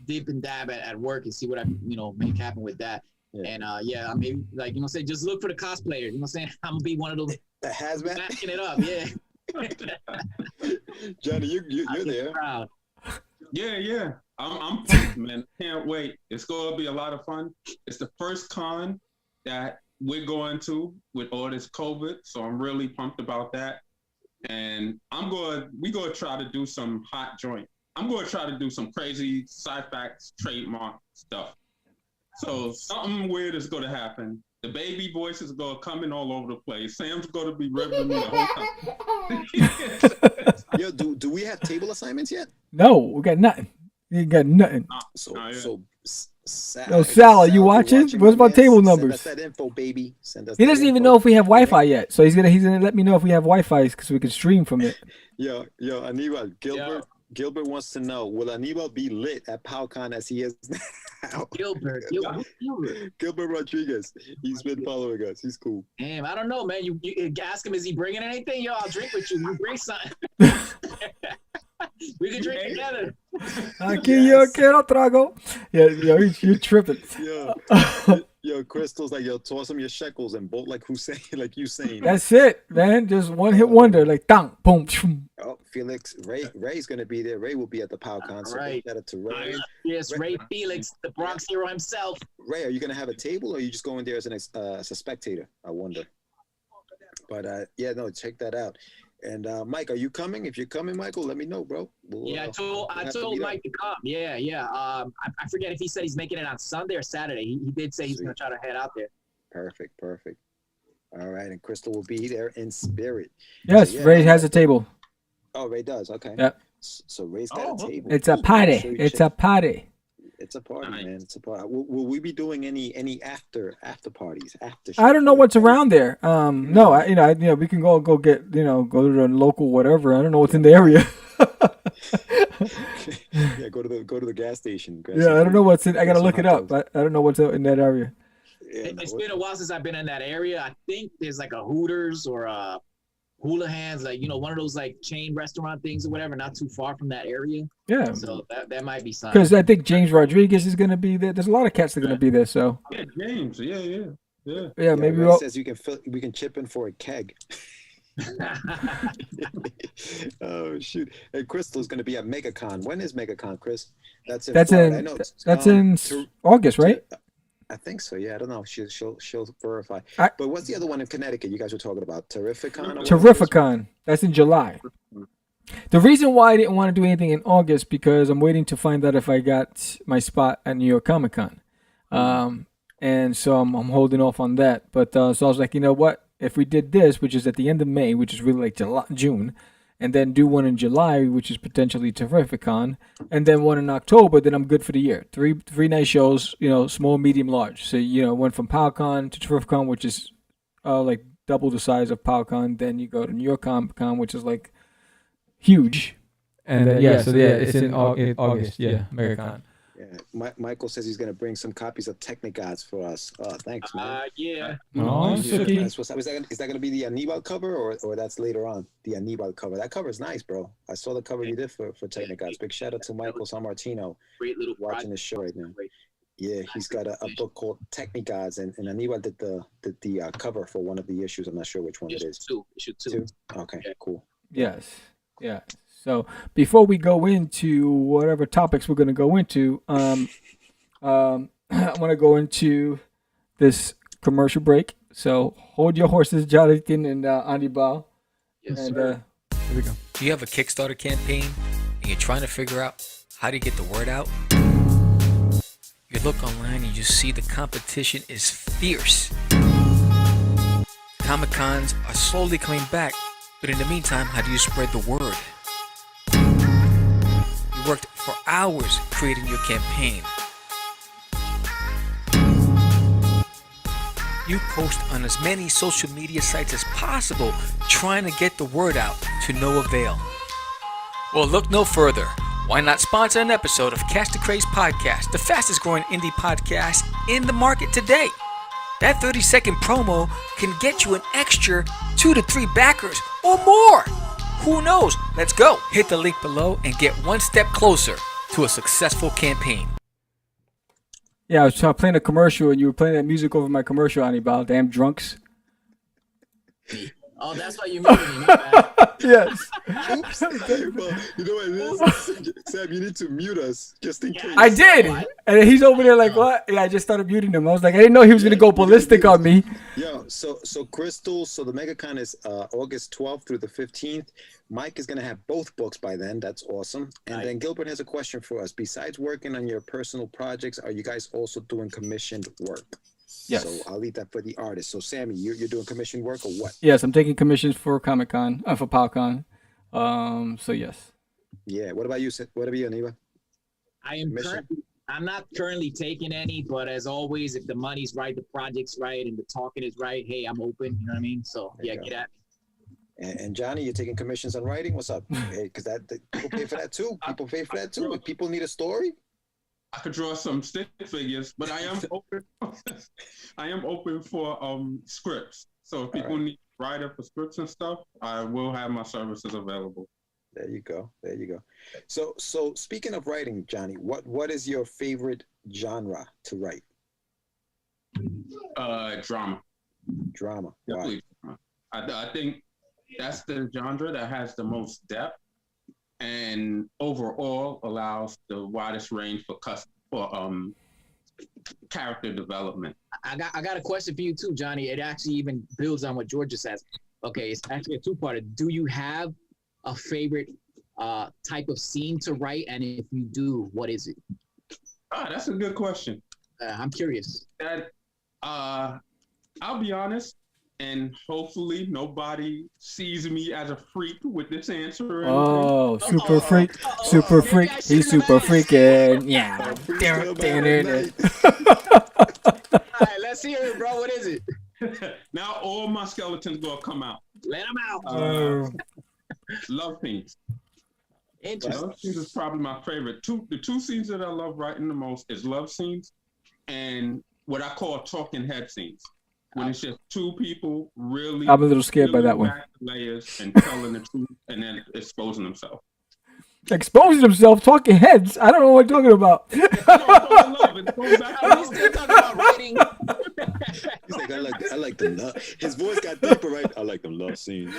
dip and dab at work and see what I make happen with that. Yeah. And I maybe like say just look for the cosplayers. You know what I'm saying? I'm gonna be one of those the hazmat backing it up, yeah. Johnny, you're there. Proud. Yeah. I'm pumped, man. Can't wait. It's gonna be a lot of fun. It's the first con that we're going to with all this COVID, so I'm really pumped about that. And we're gonna try to do some hot joint. I'm gonna try to do some crazy Syphax trademark stuff. So something weird is gonna happen. The baby voice is gonna come in all over the place. Sam's gonna be ripping me the whole time. Yo, do we have table assignments yet? No, we got nothing. You got nothing. Sal, are you watching? What's about table numbers? Send us that info, baby. He doesn't even know if we have Wi-Fi yet, so he's gonna let me know if we have Wi-Fi because we can stream from it. Yo, Anibal, Gilbert wants to know: will Anibal be lit at PowCon as he is now? Gilbert Rodriguez. He's been following us. He's cool. Damn, I don't know, man. You ask him, is he bringing anything? Yo, I'll drink with you. You bring something. We can drink together. Aquí yo quiero trago. Yeah, you're tripping. Yo, Crystal's like, yo, toss him your shekels and bolt like Hussein, like you saying. That's it, man. Just one hit wonder, like dang, boom. Oh, Felix, Ray's gonna be there. Ray will be at the PowCon. So right. Shout out to Ray. Yes, Ray Felix, the Bronx hero himself. Ray, are you gonna have a table or are you just going there as a spectator? I wonder. But check that out. And Mike, are you coming? If you're coming, Michael, let me know, bro. I told Mike to come. Yeah. I forget if he said he's making it on Sunday or Saturday. He did say he's gonna try to head out there. Perfect. All right, and Crystal will be there in spirit. Yes, so, Ray has a table. Oh, Ray does. Okay. Yeah. So Ray's got a table. It's a party. It's a party. It's a party, man. It's a party. Will we be doing any after parties? After I don't know what's around there. No, we can go get go to the local whatever. I don't know what's in the area. Yeah, go to the gas station. I don't know what's in. I gotta look it up. I don't know what's in that area. Yeah, it's been a while since I've been in that area. I think there's like a Hooters or a Hula Hands, like one of those like chain restaurant things or whatever, not too far from that area. Yeah. So that might be something. Because I think James Rodriguez is gonna be there. There's a lot of cats that are gonna be there. So. Yeah, James. Yeah. Yeah, maybe Ray says we can chip in for a keg. Oh shoot! And Crystal's going to be at MegaCon. When is MegaCon, Chris? That's in August, right? I think so. Yeah, I don't know. She'll verify. But what's the other one in Connecticut you guys were talking about? Terrificon. Terrificon. That's in July. The reason why I didn't want to do anything in August because I'm waiting to find out if I got my spot at New York Comic Con, and so I'm holding off on that. But so I was like, you know what? If we did this, which is at the end of May, which is really like June, and then do one in July, which is potentially Terrificon, and then one in October, then I'm good for the year. Three nice shows, small, medium, large. So, went from PowCon to Terrificon, which is like double the size of PowCon. Then you go to New York Comic Con, which is like huge. And it's in August. Yeah, MegaCon. Yeah, Michael says he's going to bring some copies of Technigods for us. Oh, thanks, man. Yeah. Oh, Is that going to be the Anibal cover or that's later on? The Anibal cover. That cover is nice, bro. I saw the cover you did for Technigods. Big shout out to Michael Sammartino. Great little watching this show right now. Yeah, he's got a book called Technigods, and Anibal did the cover for one of the issues. I'm not sure which one it is. Issue two. Okay, cool. Yes. Yeah. So before we go into whatever topics we're going to go into, I want to go into this commercial break. So hold your horses, Jonathan and Anibal. Yes, and, sir. Here we go. Do you have a Kickstarter campaign and you're trying to figure out how to get the word out? You look online and you see the competition is fierce. Comic-Cons are slowly coming back, but in the meantime, how do you spread the word? You worked for hours creating your campaign. You post on as many social media sites as possible, trying to get the word out to no avail. Well, look no further. Why not sponsor an episode of Catch The Craze podcast, the fastest growing indie podcast in the market today? That 30-second promo can get you an extra 2 to 3 backers or more. Who knows? Let's go. Hit the link below and get one step closer to a successful campaign. Yeah, I was playing a commercial and you were playing that music over my commercial, Anibal. Damn drunks. Oh, that's why you muted me. Yes. Oops. Well, you know what it is? Sam, you need to mute us just in case. I did. What? And he's over there like, what? Yeah, I just started muting him. I was like, I didn't know he was going to go ballistic on me. Yeah, so Crystal, so the MegaCon is August 12th through the 15th. Mike is going to have both books by then. That's awesome. And then Gilbert has a question for us. Besides working on your personal projects, are you guys also doing commissioned work? Yes. So I'll leave that for the artist. So Sammy, you're doing commissioned work or what? Yes, I'm taking commissions for Comic-Con, for PowCon. So yes. Yeah. What about you? What about you, Aniba? I'm not currently taking any, but as always, if the money's right, the project's right, and the talking is right, hey, I'm open. You know what I mean? So yeah, get at me. And Johnny, you're taking commissions on writing. What's up? Because people pay for that too. People pay for that too. If people need a story. I could draw some stick figures, but I am open. I am open for scripts. So if people need a writer for scripts and stuff, I will have my services available. There you go. So speaking of writing, Johnny, what is your favorite genre to write? Drama. Drama. Definitely drama. I think that's the genre that has the most depth and overall allows the widest range for character development. I got a question for you too, Johnny. It actually even builds on what George just says. Okay, it's actually a two-parter. Do you have a favorite type of scene to write? And if you do, what is it? That's a good question. I'm curious. I'll be honest. and hopefully nobody sees me as a freak with this answer. Oh, super freak, super freak. He's super freaking. Yeah. All right, let's hear it, bro. What is it? Now all my skeletons gonna come out. Let them out. Love scenes. Interesting. Love scenes is probably my favorite. The two scenes that I love writing the most is love scenes and what I call talking head scenes. When it's just two people really. I'm a little scared by that one. Back the layers and telling the truth and then exposing themselves. Exposing himself, talking heads. I don't know what you're talking about. He's still talking about writing. He's like, I like the love. His voice got deeper, right? I like them love scenes.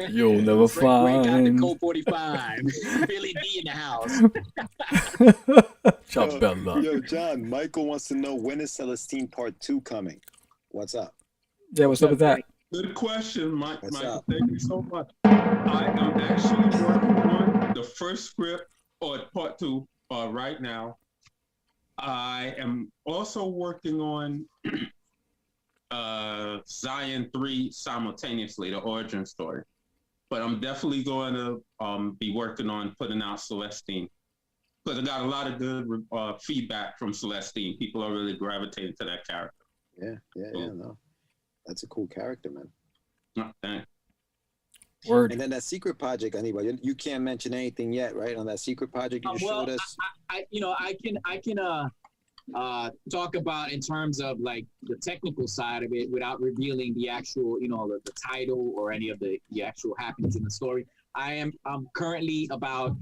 You'll never Ray got the find. Colt 45. Billy D in the house. Chabella. Yo, John, Michael wants to know, when is Celestine Part 2 coming? What's up? Yeah, what's up with that? Good question, Mike. What's Michael, up? thank you so much. I am actually working on the first script or part 2 right now. I am also working on Zion 3 simultaneously, the origin story. But I'm definitely going to be working on putting out Celestine. Because I got a lot of good feedback from Celestine. People are really gravitating to that character. Yeah, no. That's a cool character, man. Oh, thanks. Word. And then that secret project, anybody, you can't mention anything yet, right? On that secret project you just showed us. I can talk about in terms of like the technical side of it without revealing the actual, the title or any of the actual happenings in the story. I'm currently about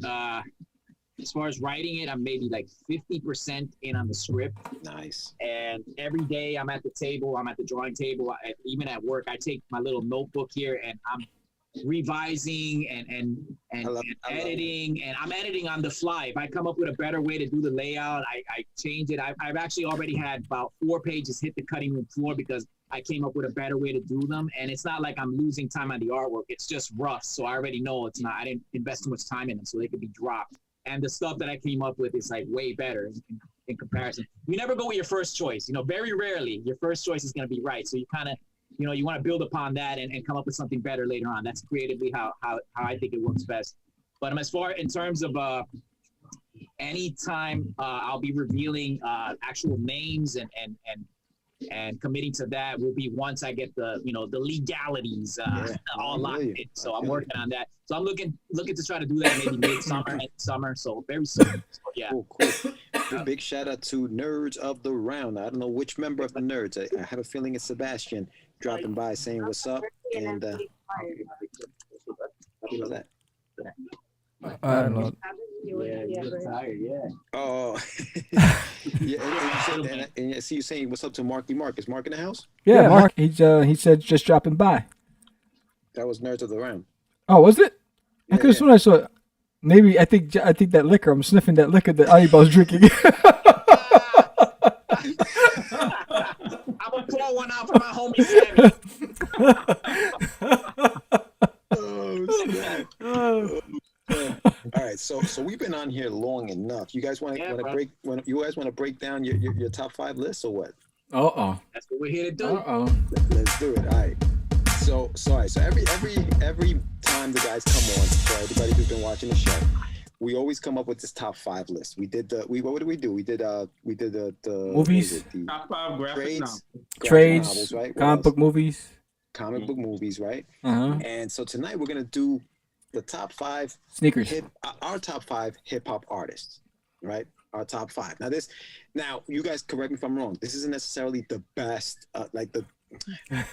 as far as writing it, I'm maybe like 50% in on the script. Nice. And every day I'm at the table, I'm at the drawing table, even at work, I take my little notebook here and I'm revising and editing, and I'm editing on the fly. If I come up with a better way to do the layout, I change it. I've actually already had about 4 pages hit the cutting room floor because I came up with a better way to do them. And it's not like I'm losing time on the artwork. It's just rough. So I already know it's not, I didn't invest too much time in them so they could be dropped. And the stuff that I came up with is like way better in comparison. You never go with your first choice. Very rarely your first choice is going to be right. So you kind of, you want to build upon that and come up with something better later on. That's creatively how I think it works best. But as far in terms of anytime I'll be revealing actual names and committing to that will be once I get the the legalities all locked in. So I'm working on that. So I'm looking to try to do that maybe mid-summer, summer. So very soon. So, yeah. Cool. Big shout out to Nerds of the Round. I don't know which member of the Nerds. I have a feeling it's Sebastian dropping by saying what's up. And what was that? I don't know. Yeah, you're tired, yeah. Oh, yeah. And I see you saying what's up to Marky Mark. Is Mark in the house? Yeah, Mark. He said just dropping by. That was Nerds of the Round. Oh, was it? I could have Yeah. sworn I saw it. Maybe I think that liquor. I'm sniffing that liquor that Anibal's drinking. I'm gonna pour one out for my homie Sammy. All right, so we've been on here long enough. You guys want to break down your top 5 lists or what? That's what we're here to do. Let's do it. All right. So every time the guys come on, for everybody who's been watching the show, we always come up with this top 5 list. What did we do? We did the movies, the Top 5 graphic novels. Trades, novels, right? comic book movies. Comic book movies, right? Uh-huh. And so tonight we're gonna do the top 5 Sneakers. our top 5 hip hop artists, right? Our top 5. Now you guys correct me if I'm wrong. This isn't necessarily the best,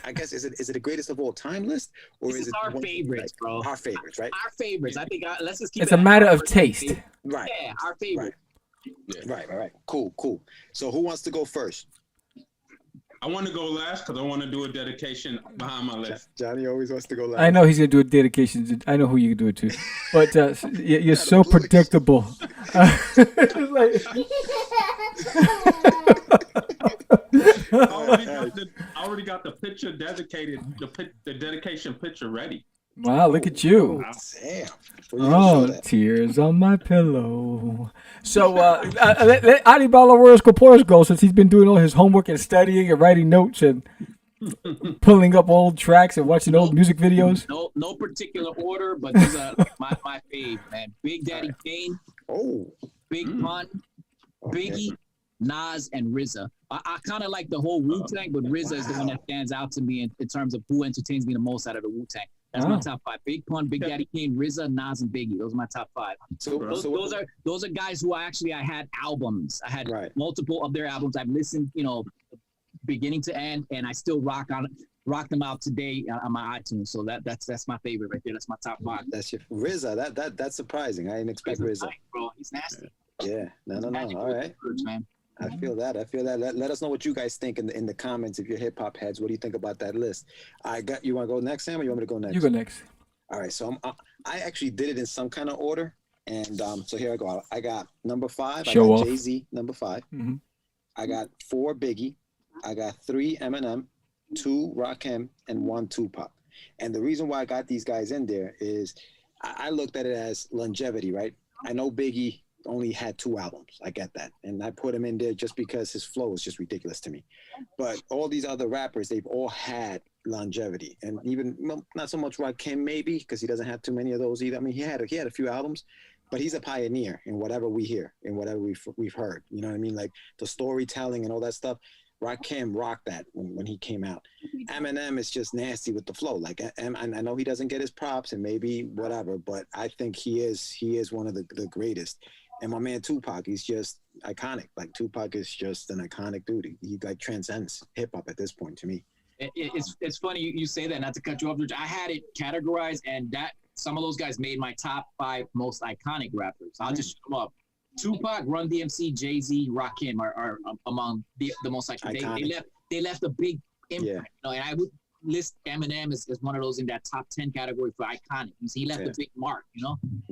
I guess is it the greatest of all time list, or This is our favorites, bro. Our favorites, right? Our favorites. I think let's just keep It's it a matter of taste. Right. Yeah, our favorite. Right. Cool. So who wants to go first? I want to go last because I want to do a dedication behind my list. Johnny always wants to go last. I know he's gonna do a dedication. I know who you can do it to, but you're so predictable. I already got the picture dedicated, the dedication picture ready. Wow, look at you. Damn. Oh, tears on my pillow. So, let Anibal Arroyos Corporos go, since he's been doing all his homework and studying and writing notes and pulling up old tracks and watching old music videos. No particular order, but these are my fave, man. Big Daddy Kane. Oh. Big Pun. Biggie. Nas and RZA. I kind of like the whole Wu-Tang, but RZA is the one that stands out to me in terms of who entertains me the most out of the Wu-Tang. That's my top 5. Big Pun, Big Daddy Kane, RZA, Nas, and Biggie. Those are my top 5. Those are guys who I had albums. I had multiple of their albums. I've listened, beginning to end, and I still rock them out today on my iTunes. So that's my favorite right there. That's my top 5. That's your RZA. That's surprising. I didn't expect RZA. Nice, bro. He's nasty. Yeah. No. All right. Man. I feel that. Let us know what you guys think in the comments if you're hip hop heads. What do you think about that list? You want to go next, Sam, or you want me to go next? You go next. All right. So I actually did it in some kind of order, and so here I go. I got number 5. I got Jay-Z, number 5. Mm-hmm. I got 4 Biggie. I got 3 Eminem, 2 Rakim, and 1 Tupac. And the reason why I got these guys in there is I looked at it as longevity, right? I know Biggie only had 2 albums. I get that. And I put him in there just because his flow is just ridiculous to me. But all these other rappers, they've all had longevity. And even not so much Rakim maybe, because he doesn't have too many of those either. I mean, he had a few albums, but he's a pioneer in whatever we hear, in whatever we've heard. You know what I mean? Like the storytelling and all that stuff. Rakim rocked that when he came out. Eminem is just nasty with the flow. Like, I know he doesn't get his props and maybe whatever, but I think he is one of the greatest. And my man Tupac, he's just iconic. Like Tupac is just an iconic dude. He like transcends hip hop at this point to me. It's funny you say that, not to cut you off. I had it categorized, and that some of those guys made my top 5 most iconic rappers. I'll just shoot them up. Tupac, Run DMC, Jay-Z, Rakim are among the most iconic. They left a big impact. And I would list Eminem as one of those in that top 10 category for iconic. He left a big mark,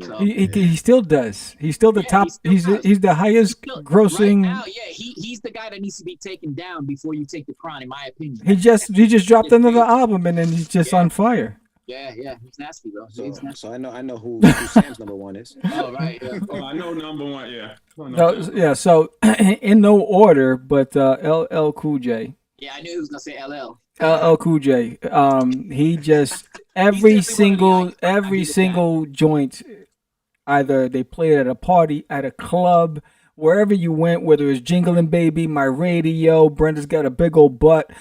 So, he still does. He's still the top. He's the highest grossing. Right now, he's the guy that needs to be taken down before you take the crown, in my opinion. He just dropped another album and then he's just on fire. Yeah, he's nasty, bro. So I know who Sam's number 1 is. Oh, right. Yeah. I know number 1. Yeah. So in no order, but LL Cool J. Yeah, I knew he was gonna say LL. LL Cool J. He just every single joint, either they played at a party, at a club, wherever you went, whether it's Jingling Baby, My Radio, Brenda's Got a Big Old Butt,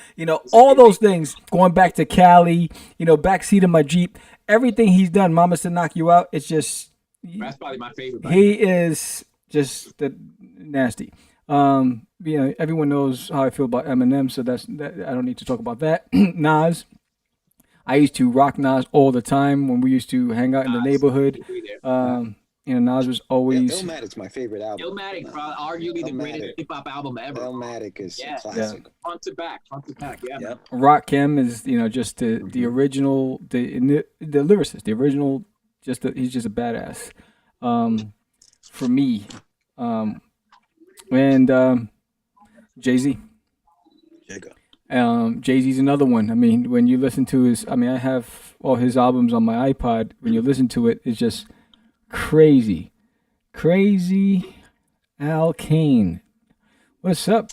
all those things, going back to Cali, Backseat of My Jeep, everything he's done, Mama Said Knock You Out, it's just... That's probably my favorite. He is just nasty. Everyone knows how I feel about Eminem, so I don't need to talk about that. Nas. I used to rock Nas all the time when we used to hang out in the neighborhood. Nas was always... Illmatic's my favorite album. Illmatic, arguably the greatest hip-hop album ever. Illmatic is a classic. Yeah. Front to back, yeah. Yep. Rakim is, just the original, the lyricist, the original, he's just a badass. For me. And Jay-Z. Jay-Z's another one. I mean, when you listen to I have all his albums on my iPod. When you listen to it, it's just... Crazy Al Kane. What's up?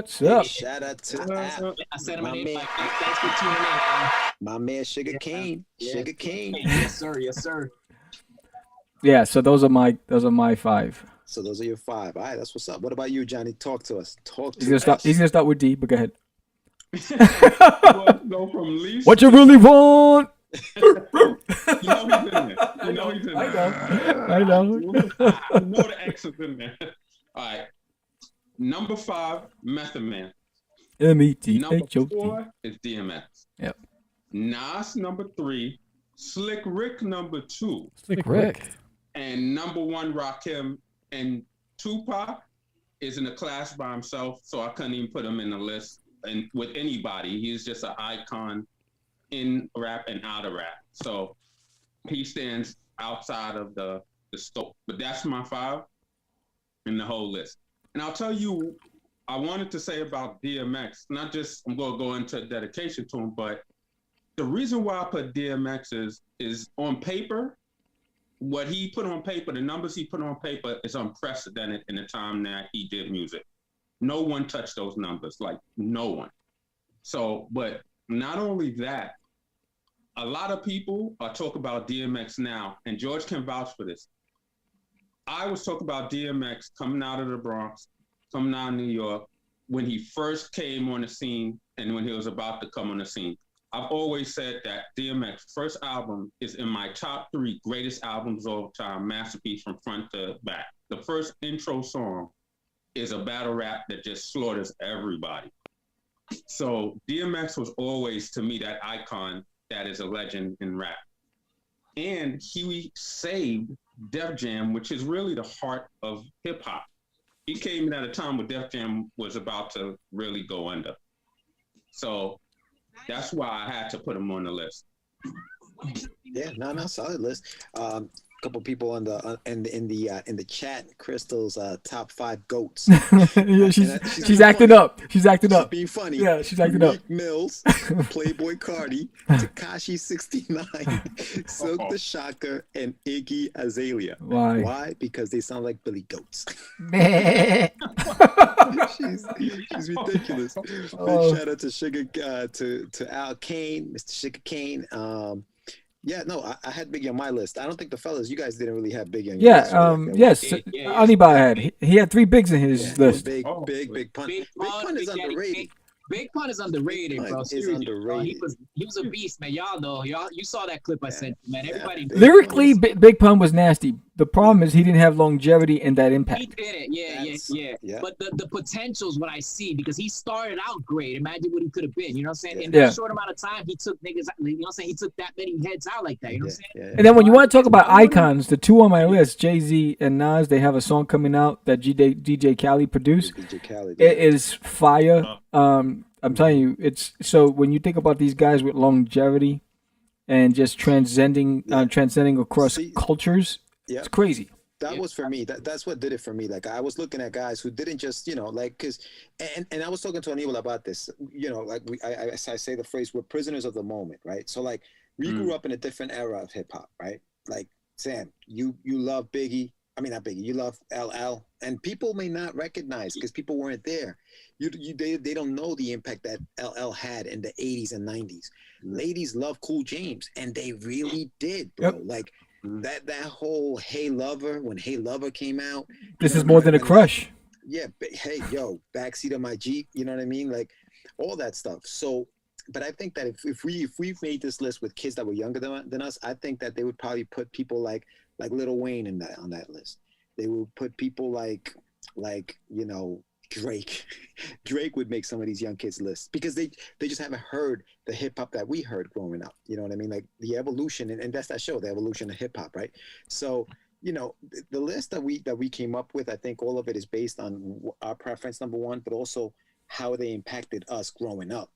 Shout out to I said him in thanks for tuning in. My man Sugar Cane. Sugar Cane. Yes, sir. Yeah, so those are my 5. So those are your 5. All right, that's what's up. What about you, Johnny? Talk to us. He's gonna start with D, but go ahead. Go from least. What you really want? He's in there. I know. The X is in there. All right. Number 5, Method Man. METHOD. Number 4 is DMX. Yep. Nas number 3. Slick Rick number 2. Slick Rick. And number 1, Rakim. And Tupac is in a class by himself, so I couldn't even put him in the list and with anybody. He's just an icon in rap and out of rap. So he stands outside of the scope. But that's my 5 in the whole list. And I'll tell you, I wanted to say about DMX, not just I'm going to go into dedication to him, but the reason why I put DMX is on paper. What he put on paper, the numbers he put on paper, is unprecedented in the time that he did music. No one touched those numbers, like no one. So, but not only that, a lot of people are talking about DMX now, and George can vouch for this. I was talking about DMX coming out of the Bronx, coming out of New York, when he first came on the scene and when he was about to come on the scene. I've always said that DMX's first album is in my top 3 greatest albums of all time, masterpiece from front to back. The first intro song is a battle rap that just slaughters everybody. So DMX was always, to me, that icon that is a legend in rap. And he saved Def Jam, which is really the heart of hip hop. He came in at a time where Def Jam was about to really go under. So that's why I had to put him on the list. Yeah, no, solid list. Couple people on the in the chat. Crystal's top 5 goats. Yeah, she's acting up. She's acting up. She's being funny. Yeah, she's acting up. Meek Mills, Playboy Cardi, Tekashi 69, Silk the Shocker, and Iggy Azalea. Why? Why? Because they sound like Billy Goats. she's ridiculous. Big shout out to Sugar to Al Kane, Mr. Sugar Kane. Yeah, no, I had Biggie on my list. I don't think the fellas, you guys didn't really have Biggie on your list. Right? Yes, Anibal had. He had 3 bigs in his list. Big Pun. Big Pun is underrated. Big Pun is underrated, bro. Is underrated. He was a beast, man. Y'all know. You saw that clip I sent you, man. Everybody. Lyrically, Big Pun was nasty. The problem is he didn't have longevity and that impact. He didn't, yeah. But the potential's what I see, because he started out great. Imagine what he could have been. You know what I'm saying? In that short amount of time, he took niggas. You know what I'm saying? He took that many heads out like that. You know what I'm saying? And then when you want to talk about icons, the 2 on my list, Jay-Z and Nas, they have a song coming out that DJ Khaled produced. DJ Khaled, It is fire. I'm telling you, it's so when you think about these guys with longevity and just transcending across cultures, it's crazy. That was for me. That's what did it for me. Like, I was looking at guys who didn't just, like, cause, and I was talking to Anibal about this, like I say the phrase, we're prisoners of the moment, right? So like we grew up in a different era of hip hop, right? Like, Sam, you love Biggie. I mean, not Biggie, you love LL, and people may not recognize because people weren't there. They don't know the impact that LL had in the 80s and 90s. Ladies love Cool James, and they really did, bro. Yep. Like that whole Hey Lover, when Hey Lover came out. This is more than a crush. Yeah, hey, yo, backseat of my Jeep, you know what I mean? Like all that stuff. So, but I think that if we made this list with kids that were younger than us, I think that they would probably put people like Lil Wayne on that list. They would put people like Drake. Drake would make some of these young kids lists because they just haven't heard the hip hop that we heard growing up. You know what I mean? Like the evolution, and that's that show, the evolution of hip hop, right? So, the list that we came up with, I think all of it is based on our preference, number one, but also how they impacted us growing up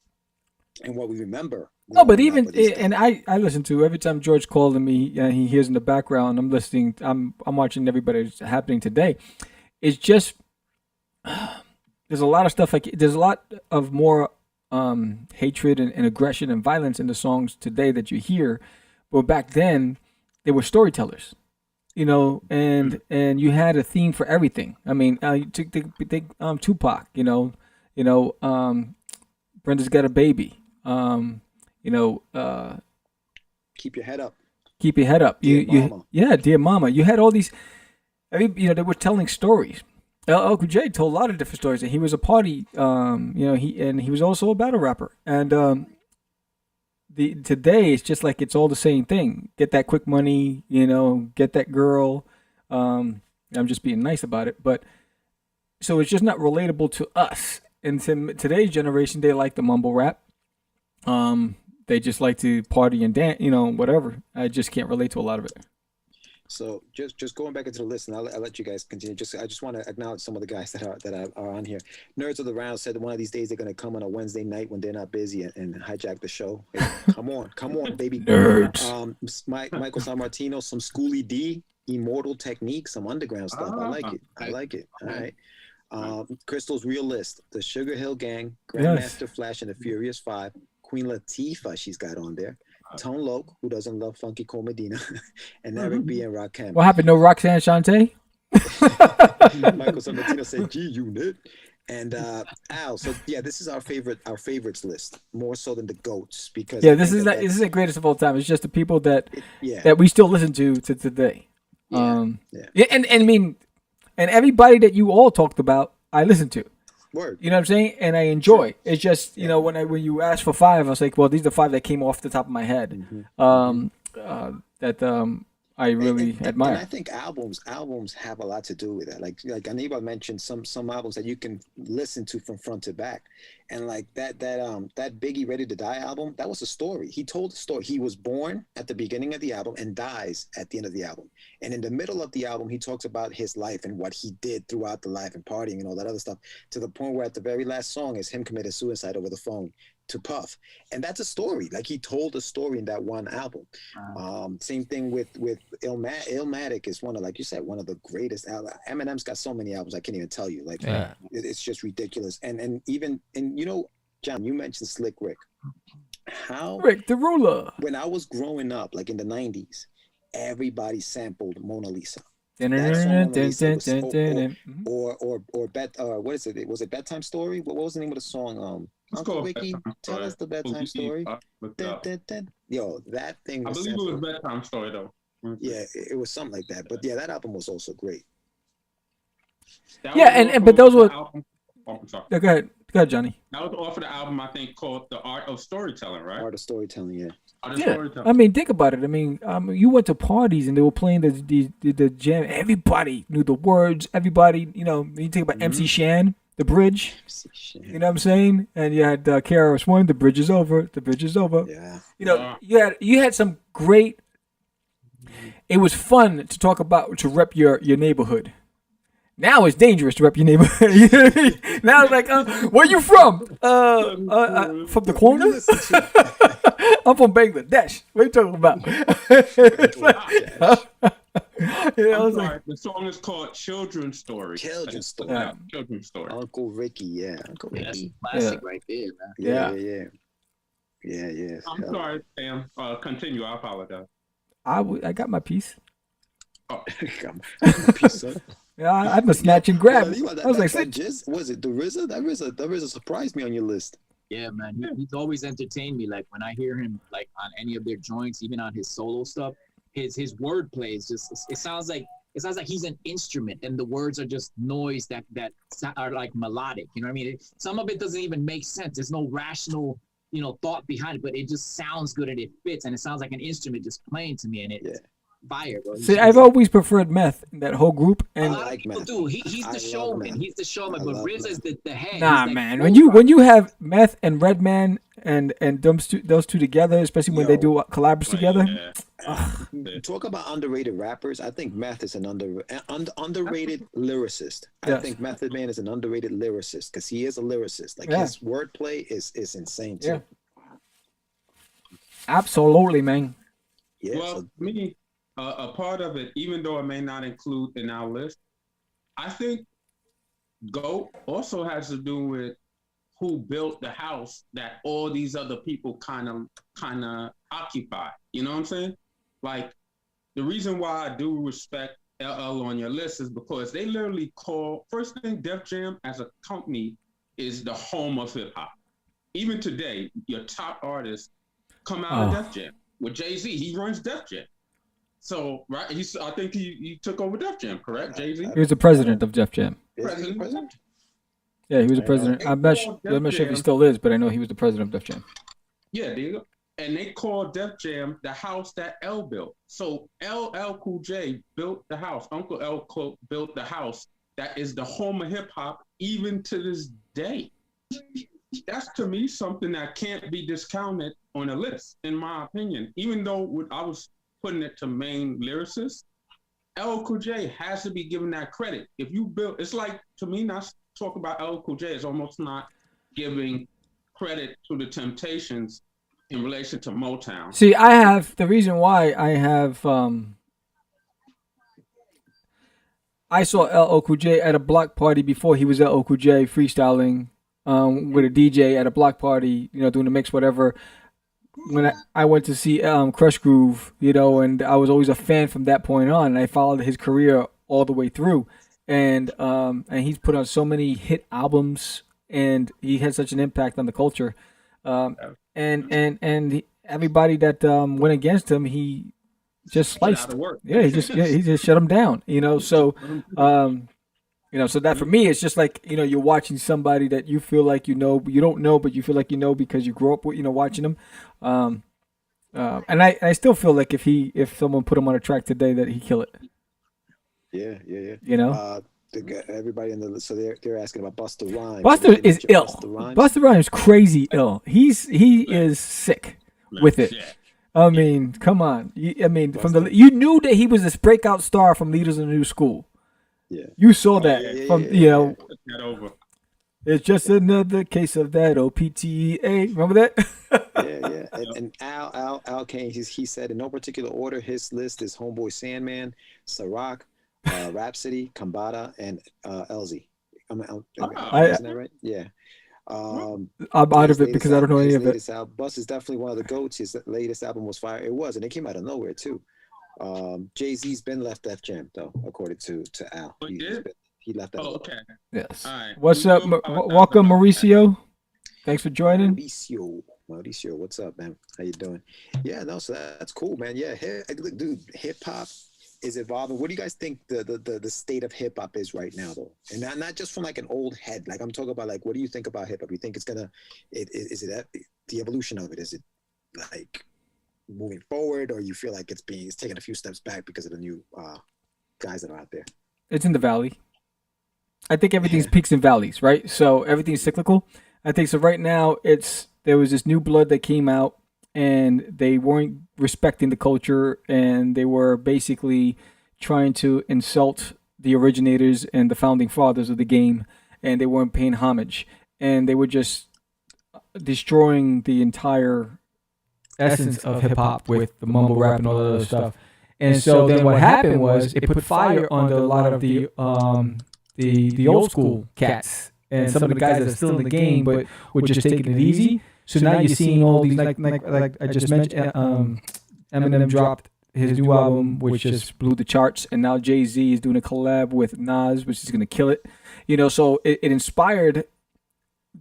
and what we remember. No, but even and I listen to every time George called me, he hears in the background. I'm listening. I'm watching everybody's happening today. It's just there's a lot of stuff there's a lot of more hatred and aggression and violence in the songs today that you hear, but back then they were storytellers, and you had a theme for everything. I mean, take Tupac, Brenda's Got a Baby. Keep your head up. Keep your head up. Dear Mama. You had all these. They were telling stories. LL Cool J told a lot of different stories, and he was a party. He was also a battle rapper. And today it's just like it's all the same thing. Get that quick money. Get that girl. I'm just being nice about it, but so it's just not relatable to us. And today's generation, they like the mumble rap. They just like to party and dance, whatever. I just can't relate to a lot of it. So just going back into the list, and I'll let you guys continue. I just want to acknowledge some of the guys that are on here. Nerds of the Round said that one of these days they're going to come on a Wednesday night when they're not busy and hijack the show. Hey, come on, baby. Nerds. Michael San Martino, some Schoolie D, Immortal Technique, some underground stuff. I like it. All right. Crystal's Real List, the Sugar Hill Gang, Grandmaster Flash and the Furious Five, Queen Latifah, she's got on there. Tone Loc, who doesn't love Funky Cole Medina, and Eric B and Rakim. What happened? No Roxanne Shante? Michael Sabatino said G Unit. And Al, so yeah, this is our favorites list, more so than the GOATs, because this is the greatest of all time. It's just the people that we still listen to today. And I mean, and everybody that you all talked about, I listen to. Word. You know what I'm saying? And I enjoy. It's just, you know, when you asked for 5, I was like, well, these are 5 that came off the top of my head. I really admire. And I think albums have a lot to do with that. Like Anibal mentioned some albums that you can listen to from front to back. And like that Biggie Ready to Die album, that was a story. He told a story. He was born at the beginning of the album and dies at the end of the album. And in the middle of the album, he talks about his life and what he did throughout the life and partying and all that other stuff, to the point where at the very last song is him committing suicide over the phone to Puff. And that's a story. Like, he told a story in that one album. Same thing with Illmatic is one of, like you said, one of the greatest albums. Eminem's got so many albums I can't even tell you. Like, it's just ridiculous. And even, you know, John, you mentioned Slick Rick. Rick the Ruler. When I was growing up, like in the 90s, everybody sampled Mona Lisa. Or what is it? Was it Bedtime Story? What was the name of the song? Uncle Ricky, tell us the bedtime story. Yo, that thing. I believe it was Bedtime Story though. Yeah, it was something like that. But yeah, that album was also great. But those were. Yeah, go ahead, Johnny. That was off of the album, I think, called The Art of Storytelling, right? Art of Storytelling, yeah. I mean, think about it. I mean, you went to parties and they were playing the jam. Everybody knew the words. Everybody, you know, you think about MC Shan, The Bridge. You know what I'm saying? And you had KRS-One, The Bridge is Over. The Bridge is Over. Yeah. You know, you had some great. It was fun to talk about, to rep your neighborhood. Now it's dangerous to rep your neighborhood. You know what I mean? Now it's like, where you from? From the corner? I'm from Bangladesh. What are you talking about? The song is called Children's Story. Children's Story. Yeah. Children's Story. Uncle Ricky, yeah. Uncle Ricky. That's classic right there, man. Yeah. I'm sorry, Sam. Continue. I apologize. I got my piece. Oh, got my piece up. Yeah, I'm a snatch and grab. I was like, was it the RZA? That RZA surprised me on your list. Yeah, man. He's always entertained me. Like, when I hear him, like, on any of their joints, even on his solo stuff, his wordplay is just, it sounds like he's an instrument, and the words are just noise that are like melodic. You know what I mean? Some of it doesn't even make sense. There's no rational, you know, thought behind it, but it just sounds good and it fits, and it sounds like an instrument just playing to me, and it's fire, bro. See, I've always preferred Meth in that whole group, and a lot of people do. He's the showman. He's the showman, but RZA is the head. Nah, like, man. When you have Meth and Redman and those two together, especially when they do collabs together. Talk about underrated rappers. I think Meth is an underrated lyricist. I think Method Man is an underrated lyricist, because he is a lyricist. Like, his wordplay is insane too. Absolutely, man. Yeah. Well, me, a part of it, even though it may not include in our list, I think GOAT also has to do with who built the house that all these other people kind of occupy. You know what I'm saying? Like, the reason why I do respect LL on your list is because they literally first thing, Def Jam as a company is the home of hip hop. Even today, your top artists come out of Def Jam. With Jay-Z, he runs Def Jam. So, right, I think he took over Def Jam, correct, Jay-Z? He was the president of Def Jam. President? Yeah, he was the president. I'm not sure if he still is, but I know he was the president of Def Jam. Yeah, there you go. And they called Def Jam the house that L built. So LL Cool J built the house. Uncle L built the house that is the home of hip hop even to this day. That's, to me, something that can't be discounted on a list, in my opinion. Even though I was putting it to main lyricists, LL Cool J has to be given that credit. If you build, it's like, to me, not talk about LL Cool J is almost not giving credit to the Temptations in relation to Motown. See, the reason why I saw LL Cool J at a block party before he was LL Cool J freestyling with a DJ at a block party, doing the mix, whatever. When I went to see Crush Groove, and I was always a fan from that point on, and I followed his career all the way through. And he's put on so many hit albums, and he had such an impact on the culture. And everybody that went against him, he just sliced. Yeah, he just shut him down. So so that for me, it's just like you're watching somebody that you feel like but you don't know, but you feel like because you grew up with watching them. And I still feel like if someone put him on a track today, that he'd kill it. Yeah. Everybody so they're asking about Busta Rhymes. Busta is ill. Busta Rhymes crazy ill. He is sick with it. I mean, come on. Busta. You knew that he was this breakout star from Leaders in the New School. Yeah, you saw that over. It's just another case of that OPTEA. Remember that? yeah. And Al Kane, he said in no particular order, his list is Homeboy Sandman, Ciroc, Rhapsody, Kambata, and LZ. Isn't that right? Yeah. I'm out of it because I don't know any of it. Bus is definitely one of the goats. His latest album was fire. It was, and it came out of nowhere too. Jay-Z's been left Def Jam though, according to Al. He left that. Okay. Yes. All right. What's up? Welcome, Mauricio. Thanks for joining. Mauricio, what's up, man? How you doing? Yeah, no, so that's cool, man. Yeah, dude, hip hop is evolving. What do you guys think the state of hip hop is right now, though? And not just from like an old head. Like I'm talking about, like, what do you think about hip hop? You think it's is it the evolution of it? Is it like moving forward, or you feel like it's taking a few steps back because of the new guys that are out there? It's in the valley. I think everything's peaks and valleys, right? So everything's cyclical. I think so. Right now, there was this new blood that came out, and they weren't respecting the culture, and they were basically trying to insult the originators and the founding fathers of the game, and they weren't paying homage, and they were just destroying the entire essence of hip hop with the mumble rap and all that other stuff. And so then what happened was it put fire under a lot of the old school cats and some of the guys that are still in the game but were just taking it easy. So now you're seeing all these like I just mentioned, Eminem dropped his new album, which just blew the charts, and now Jay-Z is doing a collab with Nas, which is gonna kill it. So it inspired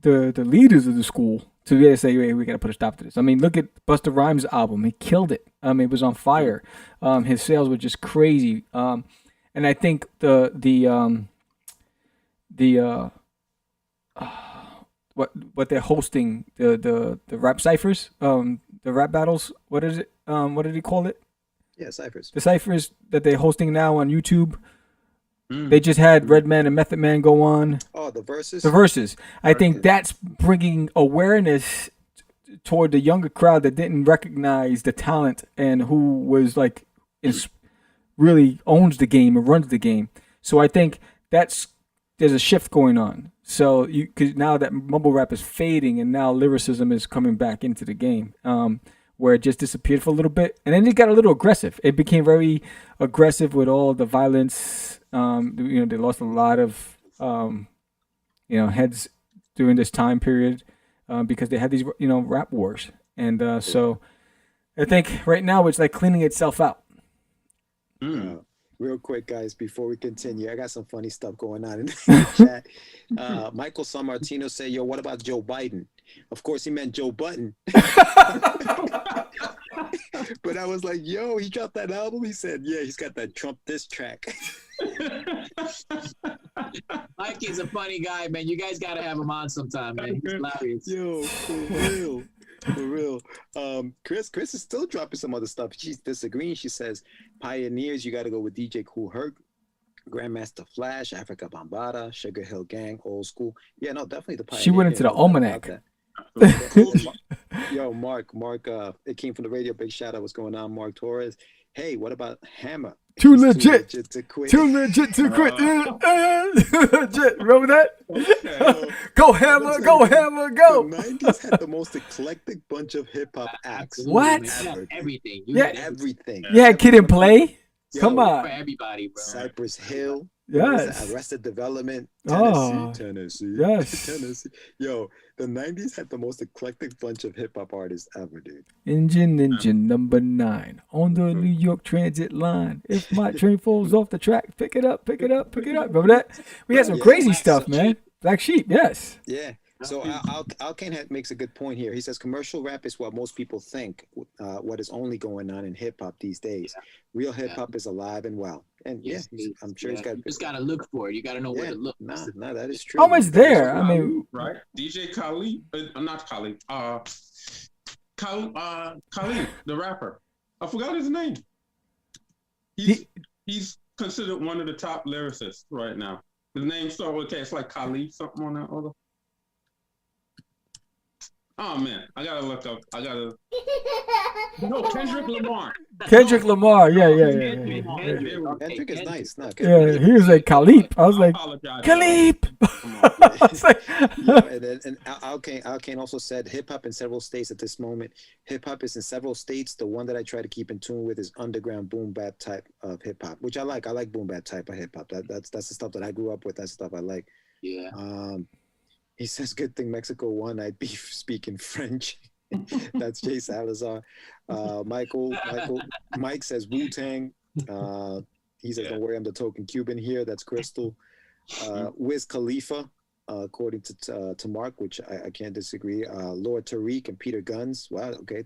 the leaders of the school to really say, "Hey, we gotta put a stop to this." I mean, look at Busta Rhymes' album; he killed it. It was on fire. His sales were just crazy. And I think the what they're hosting, the rap ciphers, the rap battles. What is it? What did he call it? Yeah, ciphers. The ciphers that they're hosting now on YouTube. They just had Redman and Method Man go on. Oh, the verses. The verses. I think that's bringing awareness toward the younger crowd that didn't recognize the talent and who was really owns the game and runs the game. So I think there's a shift going on. So because now that mumble rap is fading and now lyricism is coming back into the game, where it just disappeared for a little bit, and then it got a little aggressive. It became very aggressive with all the violence. They lost a lot of heads during this time period because they had these rap wars, and so I think right now it's like cleaning itself out. Real quick, guys, before we continue, I got some funny stuff going on in the chat. Michael Sammartino said, "Yo, what about Joe Biden?" Of course, he meant Joe Button. But I was like, "Yo, he dropped that album." He said, "Yeah, he's got that Trump diss track." Mikey's a funny guy, man. You guys got to have him on sometime, man. He's hilarious. Yo, for real. Chris is still dropping some other stuff. She's disagreeing. She says, "Pioneers, you got to go with DJ Kool Herc, Grandmaster Flash, Africa Bambaataa, Sugar Hill Gang, Old School." Yeah, no, definitely the Pioneer. She went into the almanac. Yo, Mark, it came from the radio. Big shout out. What's going on, Mark Torres? Hey, what about Hammer? Too legit to quit. Legit. Remember that? Go Hammer, go Hammer, go. The 90s had the most eclectic bunch of hip hop acts. What? Everything. Everything. Yeah, Kid and Play. Come on. For everybody, bro. Cypress Hill. Yes. Arrested Development. Oh, Tennessee. yes. Tennessee. Yo, the 90s had the most eclectic bunch of hip hop artists ever, dude. Engine number 9 on the New York Transit line. If my train falls off the track, pick it up, pick it up, pick it up. Remember that? We had some crazy stuff, man. Black Sheep, yes. Yeah. So Al Kane makes a good point here. He says commercial rap is what most people think what is only going on in hip hop these days. Yeah. Real hip hop is alive and well. And yes, I'm sure he's got. You just gotta look for it. You gotta know where to look. No, that is true. How much there? I mean, right? DJ Khalid, not Khalid. Khalid, the rapper. I forgot his name. He's considered one of the top lyricists right now. His name starts with K. It's like Khalid, something on that other. Oh man, I gotta look up. No, Kendrick Lamar. Kendrick Lamar, yeah. Kendrick is nice. No, yeah, he was like Khalid. I was like Khalid. And Al Kane also said hip hop in several states at this moment. Hip hop is in several states. The one that I try to keep in tune with is underground boom bap type of hip hop, which I like. I like boom bap type of hip hop. That's the stuff that I grew up with. That's stuff I like. Yeah. He says, good thing Mexico won. I'd be speaking French. That's Jay Salazar. Mike says Wu-Tang. He says, don't worry, I'm the token Cuban here. That's Crystal. Wiz Khalifa, according to Mark, which I can't disagree. Lord Tariq and Peter Guns. Wow, okay.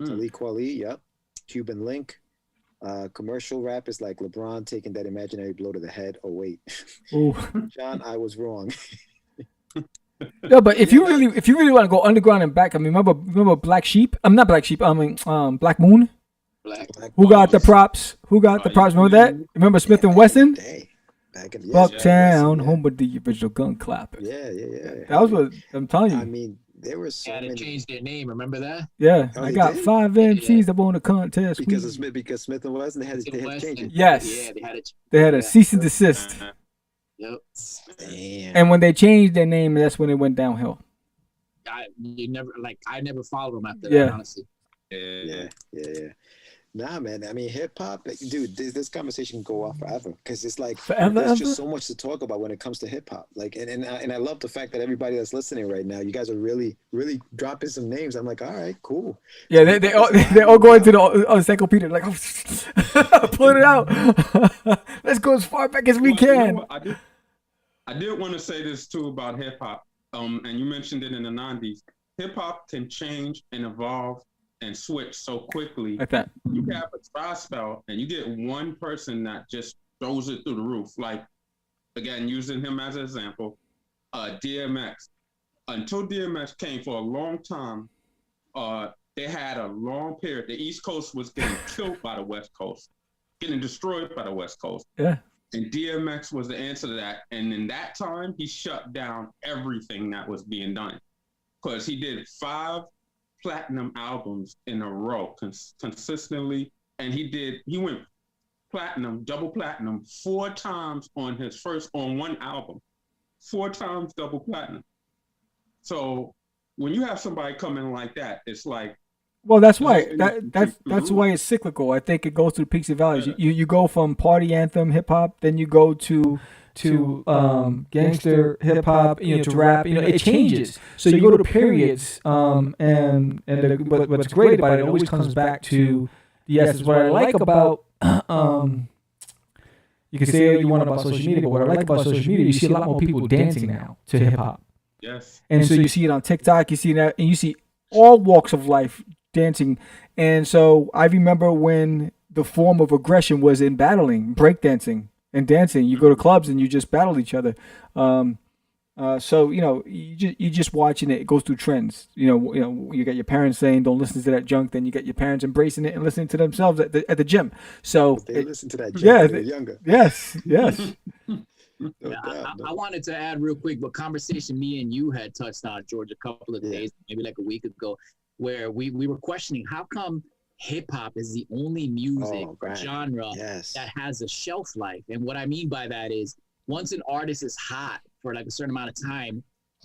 Talib Kweli, yep. Cuban Link. Commercial rap is like LeBron taking that imaginary blow to the head. Oh, wait. John, I was wrong. No, but if you really want to go underground and back, I mean, remember Black Sheep? I'm not Black Sheep. I mean, Black Moon. Who got the props? Remember that? Remember Smith and Wesson? Bucktown, home of the original gun clappers. Yeah. That was what I'm telling you. I mean, there were so many. They changed their name. Remember that? Yeah, I got 5 MCs that won the contest because Smith and Wesson they had to change it. Yes, they had a cease and desist. Yep. Damn. And when they changed their name, that's when it went downhill. I never followed them after that, honestly. Yeah. Nah, man. I mean, hip hop, dude. This conversation can go on forever because it's like there's just so much to talk about when it comes to hip hop. Like, and I love the fact that everybody that's listening right now, you guys are really, really dropping some names. I'm like, all right, cool. Yeah, they all go into the encyclopedia like, pulling it out. Let's go as far back as we can. You know, I did want to say this too about hip hop. And you mentioned it in the 90s. Hip hop can change and evolve and switch so quickly. Like that. You have a dry spell and you get one person that just throws it through the roof. Like, again, using him as an example, DMX. Until DMX came for a long time, they had a long period. The East Coast was getting killed by the West Coast, getting destroyed by the West Coast. Yeah. And DMX was the answer to that. And in that time, he shut down everything that was being done. Because he did 5 platinum albums in a row consistently. And he went platinum, double platinum 4 times on one album. 4 times double platinum. So when you have somebody come in like that, it's like, well, that's why that's why it's cyclical. I think it goes through peaks and valleys. You go from party anthem hip hop, then you go to gangster hip hop, to rap. It changes. So you go to periods. And what's great about it always comes back to the essence. What I like about you can say you want about social media, but what I like about social media, you see a lot more people dancing now to hip hop. Yes. And so you see it on TikTok. You see that, and you see all walks of life dancing. And so I remember when the form of aggression was in battling, breakdancing and dancing. You go to clubs and you just battle each other. So you just watching it. It goes through trends. You got your parents saying don't listen to that junk. Then you got your parents embracing it and listening to themselves at the gym. So they listen to that junk when they were younger. Yes. I wanted to add real quick, but conversation me and you had touched on, George, a couple of days, maybe like a week ago, where we were questioning how come hip hop is the only music genre that has a shelf life. And what I mean by that is once an artist is hot for like a certain amount of time,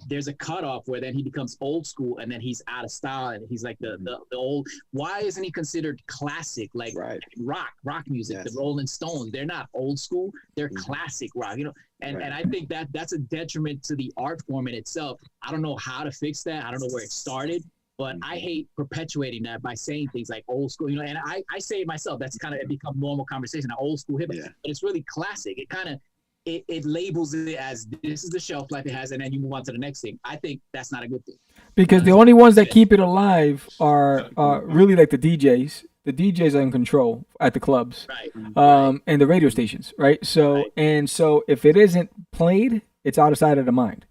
there's a cutoff where then he becomes old school and then he's out of style and he's like the old. Why isn't he considered classic, like rock music? The Rolling Stones, they're not old school, they're classic rock, you know. And I think that's a detriment to the art form in itself. I don't know how to fix that. I don't know where it started, but I hate perpetuating that by saying things like old school, you know. And I say it myself. That's kind of become normal conversation, old school hip hop. But it's really classic. It kind of it labels it as this is the shelf life it has, and then you move on to the next thing. I think that's not a good thing. Because the only ones that keep it alive are really like the DJs. The DJs are in control at the clubs, and the radio stations, right? So and so if it isn't played, it's out of sight, out of mind.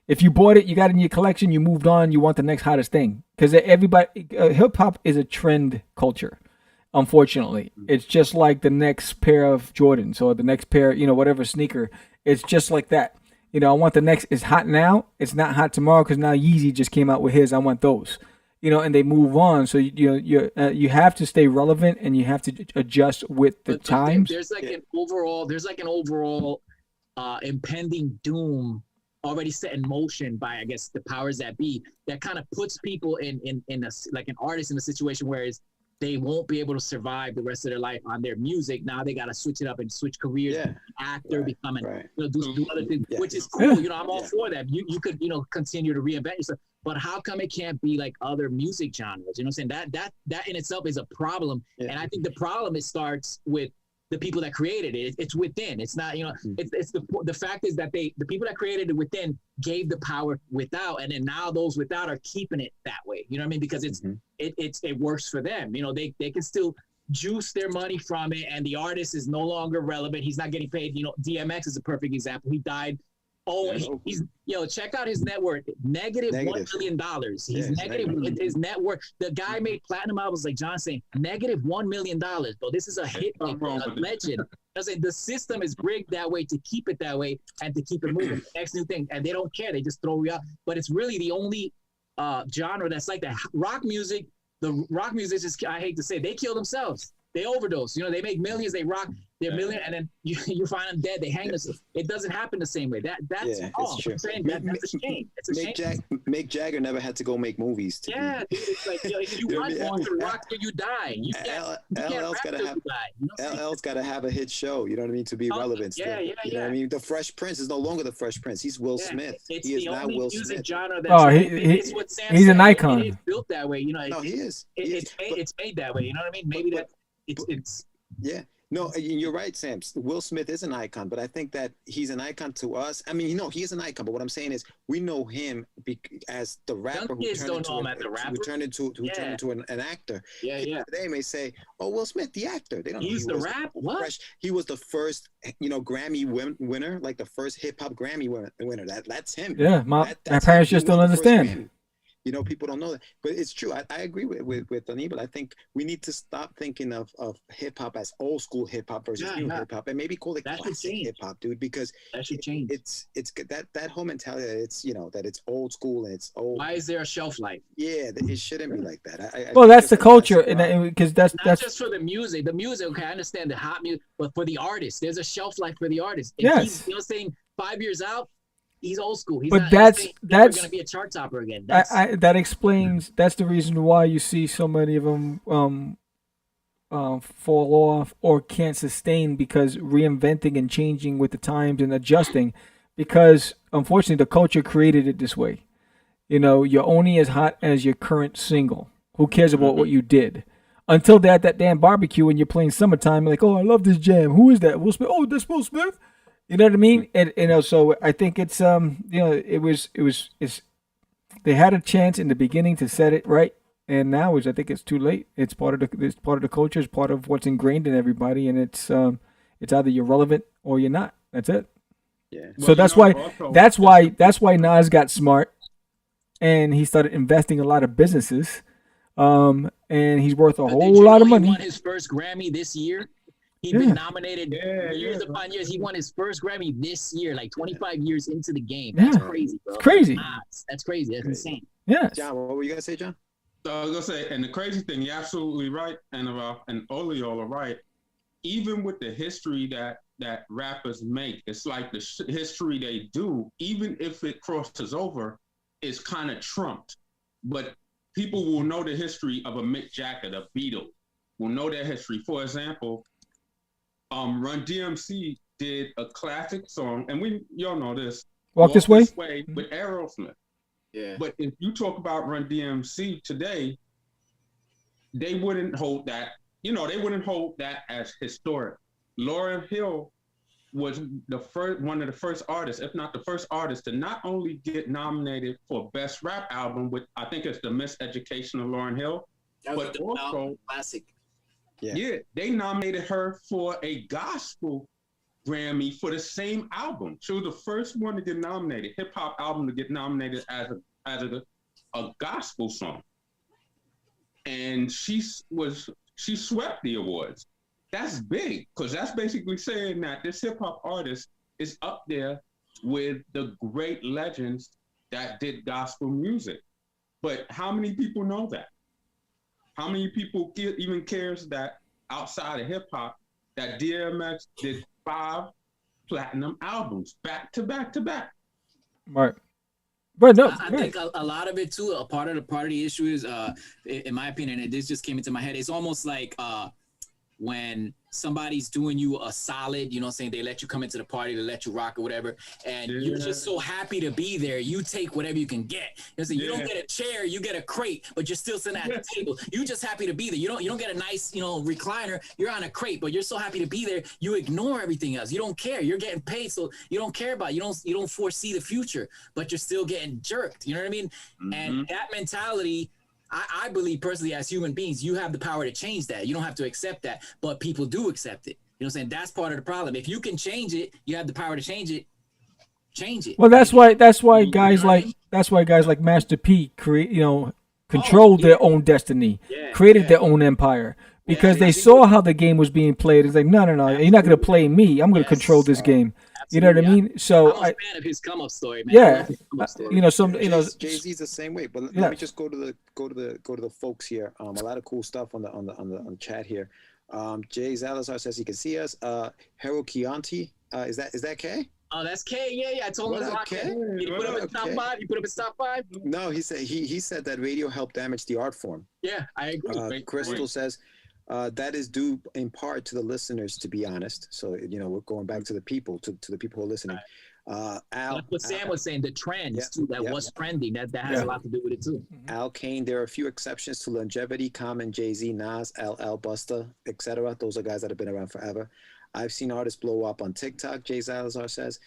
If you bought it, you got it in your collection, you moved on, you want the next hottest thing. Because everybody, hip hop is a trend culture. Unfortunately, it's just like the next pair of Jordans or the next pair, you know, whatever sneaker. It's just like that. You know, I want the next. It's hot now. It's not hot tomorrow because now Yeezy just came out with his. I want those. You know, and they move on. So you have to stay relevant and you have to adjust with the times. There's like an overall impending doom already set in motion by, I guess, the powers that be, that kind of puts people in a, like an artist in a situation where they won't be able to survive the rest of their life on their music. Now they got to switch it up and switch careers, actor, become you know, do other things, which is cool. You know, I'm all for that. You could, you know, continue to reinvent yourself, but how come it can't be like other music genres? You know what I'm saying? That in itself is a problem. And I think the problem, it starts with the people that created it. It's within. It's not, you know, it's the fact is that the people that created it within gave the power without, and then now those without are keeping it that way. You know what I mean? Because it works for them. You know, they can still juice their money from it, and the artist is no longer relevant. He's not getting paid. You know, DMX is a perfect example. He died. He's check out his net worth, negative $1 million. He's negative his net worth. The guy made platinum albums, like John saying, negative $1 million. Bro, this is a hit, a legend. The system is rigged that way to keep it that way and to keep it moving. Next new thing, and they don't care. They just throw you out. But it's really the only genre that's like that. Rock music. The rock musicians, I hate to say, they kill themselves. They overdose. You know, they make millions. They rock. They're million, and then you find them dead. They hang themselves. It doesn't happen the same way. That's wrong. True. I'm saying that's a shame. It's a shame. Mick Jagger never had to go make movies. Dude, it's like, you know, if you want to rock till you die, LL's got to have a hit show. You know what I mean? To be relevant. You know what I mean? The Fresh Prince is no longer the Fresh Prince. He's Will Smith. It's he is the not only Will music Smith. genre that's what Sam he's said. an icon. It's built that way. You know, no, he is. It's made that way. You know what I mean? Maybe it's. Yeah. No, you're right, Sam. Will Smith is an icon, but I think that he's an icon to us. I mean, he is an icon, but what I'm saying is we know him as the rapper who turned into an actor. Yeah. They may say, "Oh, Will Smith, the actor." They don't know he's the rap. What? He was the first, Grammy winner, like the first hip hop Grammy winner. That's him. Yeah, my parents just don't understand. You know, people don't know that, but it's true. I agree with Anibal. I think we need to stop thinking of hip hop as old school hip hop versus new hip hop, and maybe call it classic hip hop, dude. Because that should change. It's that whole mentality. It's that it's old school and it's old. Why is there a shelf life? Yeah, it shouldn't be like that. Well, that's the culture, because that's just for the music. The music, okay, I understand the hot music, but for the artist, there's a shelf life for the artist. If yes, he's, saying 5 years out. He's old school. That's going to be a chart topper again. That explains. That's the reason why you see so many of them fall off or can't sustain, because reinventing and changing with the times and adjusting. Because unfortunately, the culture created it this way. You know, you're only as hot as your current single. Who cares about what you did? Until they're at that damn barbecue and you're playing Summertime, like, oh, I love this jam. Who is that? Will Smith? Oh, that's Will Smith. You know what I mean? And so I think it's they had a chance in the beginning to set it right, and now I think it's too late. It's part of the culture, it's part of what's ingrained in everybody, and it's either you're relevant or you're not. That's it. Yeah. So that's why Nas got smart, and he started investing in a lot of businesses, and he's worth a whole lot of money. He won his first Grammy this year. He'd been nominated years upon years. He won his first Grammy this year, like 25 years into the game. That's crazy, bro. It's crazy. That's crazy. That's insane. Yeah. John, what were you gonna say, John? So I was gonna say, and the crazy thing, you're absolutely right, and all of y'all are right. even with the history that rappers make, it's like the history they do, even if it crosses over, is kind of trumped. But people will know the history of a Mick Jagger, the Beatles, will know their history. For example, Run DMC did a classic song, and y'all know this. Walk This Way with Aerosmith. Yeah. But if you talk about Run DMC today, they wouldn't hold that. They wouldn't hold that as historic. Lauryn Hill was one of the first artists, if not the first artist, to not only get nominated for Best Rap Album with, I think it's The Miseducation of Lauryn Hill, but also classic. Yeah, they nominated her for a gospel Grammy for the same album. She was the first one to get nominated, hip hop album to get nominated as a gospel song, and she swept the awards. That's big, because that's basically saying that this hip hop artist is up there with the great legends that did gospel music. But how many people know that? How many people even cares that outside of hip hop that DMX did 5 platinum albums back to back to back? Right. But no, I think a lot of it too. A part of the issue is, in my opinion, and this just came into my head. It's almost like when somebody's doing you a solid, you know what I'm saying? They let you come into the party, they let you rock or whatever, and you're just so happy to be there. You take whatever you can get. You don't get a chair, you get a crate, but you're still sitting at the table. You're just happy to be there. You don't get a nice, recliner. You're on a crate, but you're so happy to be there. You ignore everything else. You don't care. You're getting paid, so you don't care about it. You don't foresee the future, but you're still getting jerked. You know what I mean? Mm-hmm. And that mentality, I believe personally, as human beings, you have the power to change that. You don't have to accept that, but people do accept it. You know what I'm saying? That's part of the problem. If you can change it, you have the power to change it. Change it. Well, that's why guys like Master P controlled their own destiny, created their own empire, because they saw how the game was being played. It's like, no, you're not going to play me. I'm going to control this game. You know what I mean? So I'm a fan of his come up story, man. Jay-Z's the same way. But let me just go to the folks here. A lot of cool stuff on the chat here. Jay Zalazar says he can see us. Harold Chianti, is that K? Oh, that's K. Yeah. I told him it's K. You put up in top 5. You put up in top 5. No, he said that radio helped damage the art form. Yeah, I agree. Crystal says that is due in part to the listeners, to be honest. So we're going back to the people, to the people who are listening. Al, like what Sam was saying, the trends too. Was trending. That has a lot to do with it too. Al Kane. There are a few exceptions to longevity. Common, Jay-Z, Nas, LL, Busta, etc. Those are guys that have been around forever. I've seen artists blow up on TikTok. Jay Zalazar says.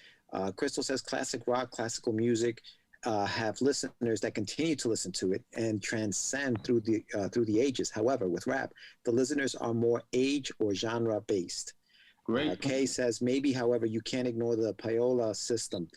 Crystal says classic rock, classical music have listeners that continue to listen to it and transcend through the ages. However, with rap, the listeners are more age or genre based. Great. Kay says maybe, however, you can't ignore the payola system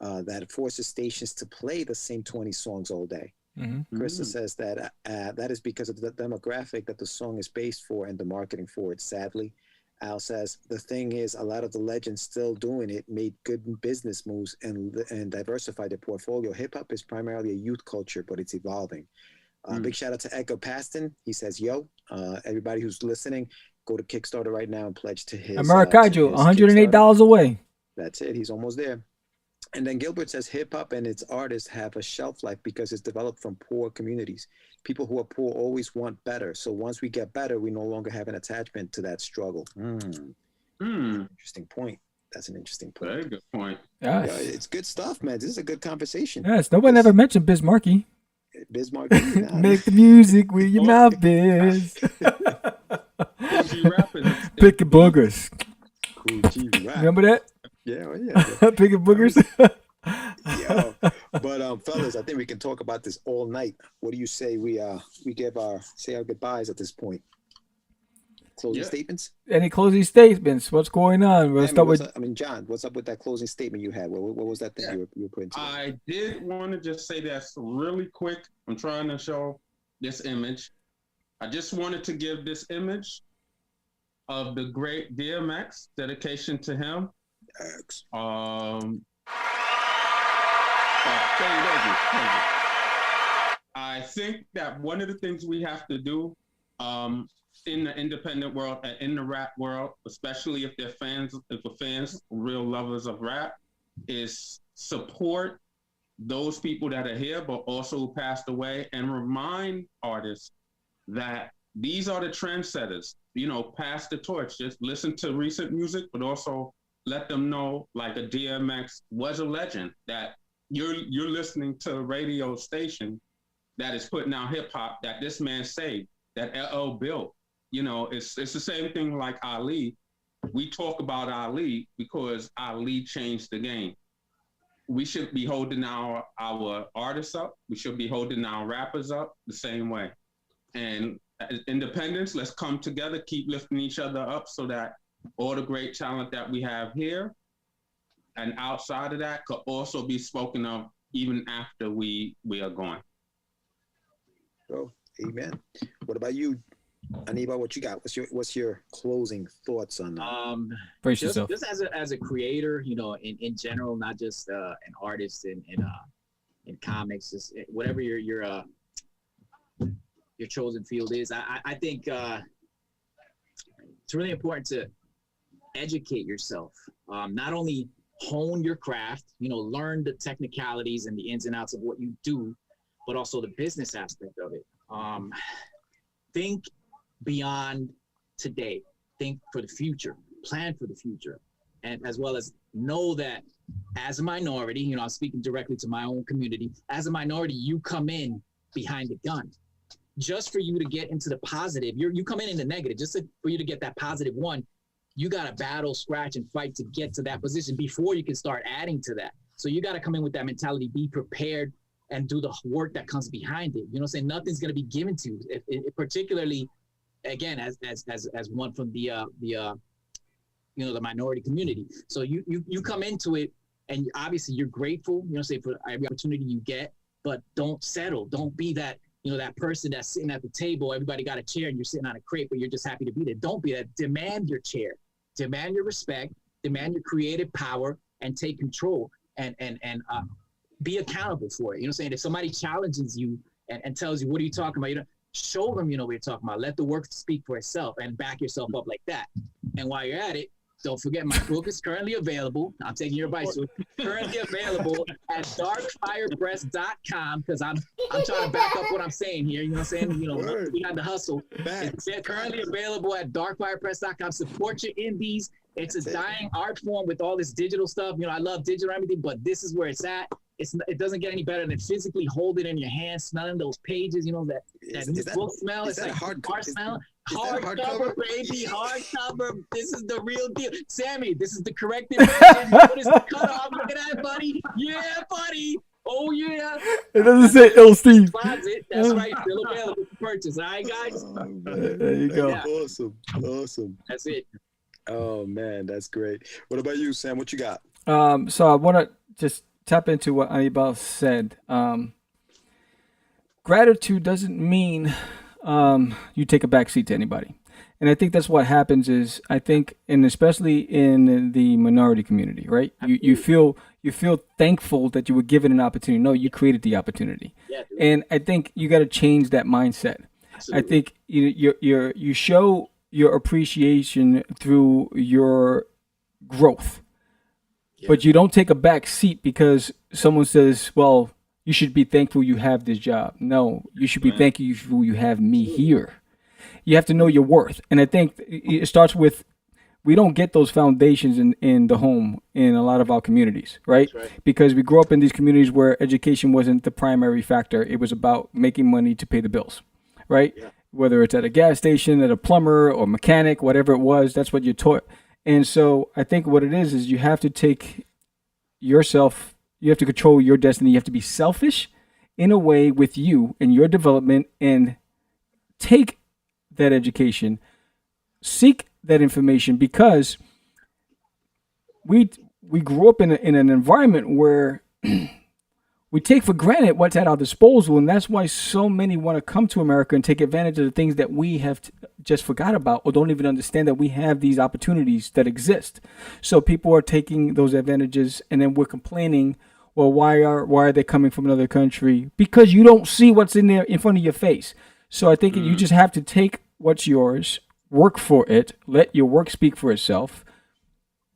that forces stations to play the same 20 songs all day. Mm-hmm. Krista says that that is because of the demographic that the song is based for and the marketing for it, sadly. Al says the thing is, a lot of the legends still doing it made good business moves and diversified their portfolio. Hip hop is primarily a youth culture, but it's evolving. Big shout out to Echo Paston. He says, "Yo, everybody who's listening, go to Kickstarter right now and pledge to his Americajo, $108 away." That's it. He's almost there. And then Gilbert says hip hop and its artists have a shelf life because it's developed from poor communities. People who are poor always want better. So once we get better, we no longer have an attachment to that struggle. Interesting point. That's an interesting point. Very good point. Yeah, it's good stuff, man. This is a good conversation. Yes, nobody ever mentioned Biz Markie. Biz Markie. Make the music with your mouth, Biz. Picking boogers. Remember that? Yeah. Picking boogers. Yeah. But fellas, I think we can talk about this all night. What do you say we say our goodbyes at this point? Closing statements? Any closing statements? What's going on? We'll start with John, what's up with that closing statement you had? What was that thing you were putting together? I did want to just say that really quick. I'm trying to show this image. I just wanted to give this image of the great DMX, dedication to him. Thank you. I think that one of the things we have to do, in the independent world and in the rap world, especially if they're fans, if the fans, real lovers of rap, is support those people that are here, but also who passed away, and remind artists that these are the trendsetters. Pass the torch. Just listen to recent music, but also let them know, like a DMX was a legend, that you're listening to a radio station that is putting out hip hop that this man saved, that LL built. It's the same thing like Ali. We talk about Ali because Ali changed the game. We should be holding our artists up. We should be holding our rappers up the same way. And as independents, let's come together, keep lifting each other up so that all the great talent that we have here and outside of that could also be spoken of even after we are gone. Oh, amen. What about you, Anibal? What you got? What's your closing thoughts on that? Just as a creator, in general, not just an artist in comics, just whatever your chosen field is. I think it's really important to educate yourself. Not only hone your craft, learn the technicalities and the ins and outs of what you do, but also the business aspect of it. Think beyond today. Think for the future. Plan for the future. And as well as know that as a minority, I'm speaking directly to my own community, as a minority, you come in behind the gun. Just for you to get into the positive, you come in the negative. Just for you to get that positive one, you got to battle, scratch, and fight to get to that position before you can start adding to that. So you got to come in with that mentality, be prepared, and do the work that comes behind it. Saying nothing's going to be given to you. If particularly, again, as one from the minority community. So you come into it, and obviously you're grateful, say for every opportunity you get, but don't settle. Don't be that, that person that's sitting at the table, everybody got a chair and you're sitting on a crate, but you're just happy to be there. Don't be that. Demand your chair, demand your respect, demand your creative power, and take control and be accountable for it. Saying if somebody challenges you and tells you, what are you talking about? Show them, what you're talking about. Let the work speak for itself and back yourself up like that. And while you're at it, don't forget my book is currently available. I'm taking your advice. So it's currently available at darkfirepress.com because I'm trying to back up what I'm saying here. You know what I'm saying? We had the hustle. It's currently available at darkfirepress.com. Support your indies. It's a dying art form with all this digital stuff. I love digital and everything, but this is where it's at. It doesn't get any better than physically hold it in your hand, smelling those pages. That book smell. It's like hard smell. Hardcover, baby, hardcover. This is the real deal. Sammy, this is the corrected version. What is the cutoff? Look at that, buddy. Yeah, buddy. Oh, yeah. It doesn't say Celestine. Closet. That's right. Still available for purchase. All right, guys? There you go. Yeah. Awesome. That's it. Oh, man, that's great. What about you, Sam? What you got? So I want to just tap into what Anibal said. Gratitude doesn't mean you take a back seat to anybody. And I think that's what happens is, and especially in the minority community, right? You feel thankful that you were given an opportunity. No, you created the opportunity. Yeah, and I think you got to change that mindset. Absolutely. I think you show your appreciation through your growth, but you don't take a back seat because someone says, well, you should be thankful you have this job. No, you should be thankful you have me here. You have to know your worth. And I think it starts with, we don't get those foundations in the home in a lot of our communities, right? Because we grew up in these communities where education wasn't the primary factor. It was about making money to pay the bills, right? Yeah. Whether it's at a gas station, at a plumber or mechanic, whatever it was, that's what you're taught. And so I think what it is you have to take yourself, you have to control your destiny. You have to be selfish in a way with you and your development and take that education, seek that information, because we grew up in an environment where we take for granted what's at our disposal, and that's why so many want to come to America and take advantage of the things that we have just forgot about or don't even understand that we have these opportunities that exist. So people are taking those advantages, and then we're complaining, well, why are they coming from another country? Because you don't see what's in there in front of your face. So I think you just have to take what's yours, work for it, let your work speak for itself.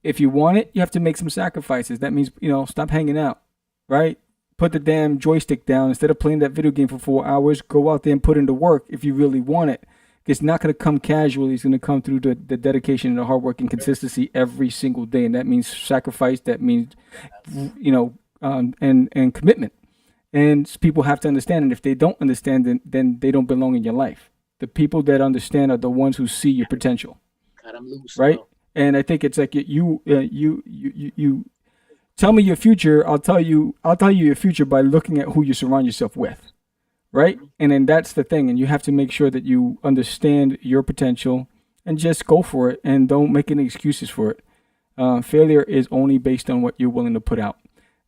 If you want it, you have to make some sacrifices. That means, stop hanging out, right? Put the damn joystick down. Instead of playing that video game for 4 hours, go out there and put in the work if you really want it. It's not going to come casually. It's going to come through the dedication and the hard work and consistency every single day. And that means sacrifice. That means, and commitment. And people have to understand. And if they don't understand, then they don't belong in your life. The people that understand are the ones who see your potential. God, I'm loose, right? Bro. And I think it's like you tell me your future. I'll tell you your future by looking at who you surround yourself with, right? And then that's the thing. And you have to make sure that you understand your potential and just go for it and don't make any excuses for it. Failure is only based on what you're willing to put out,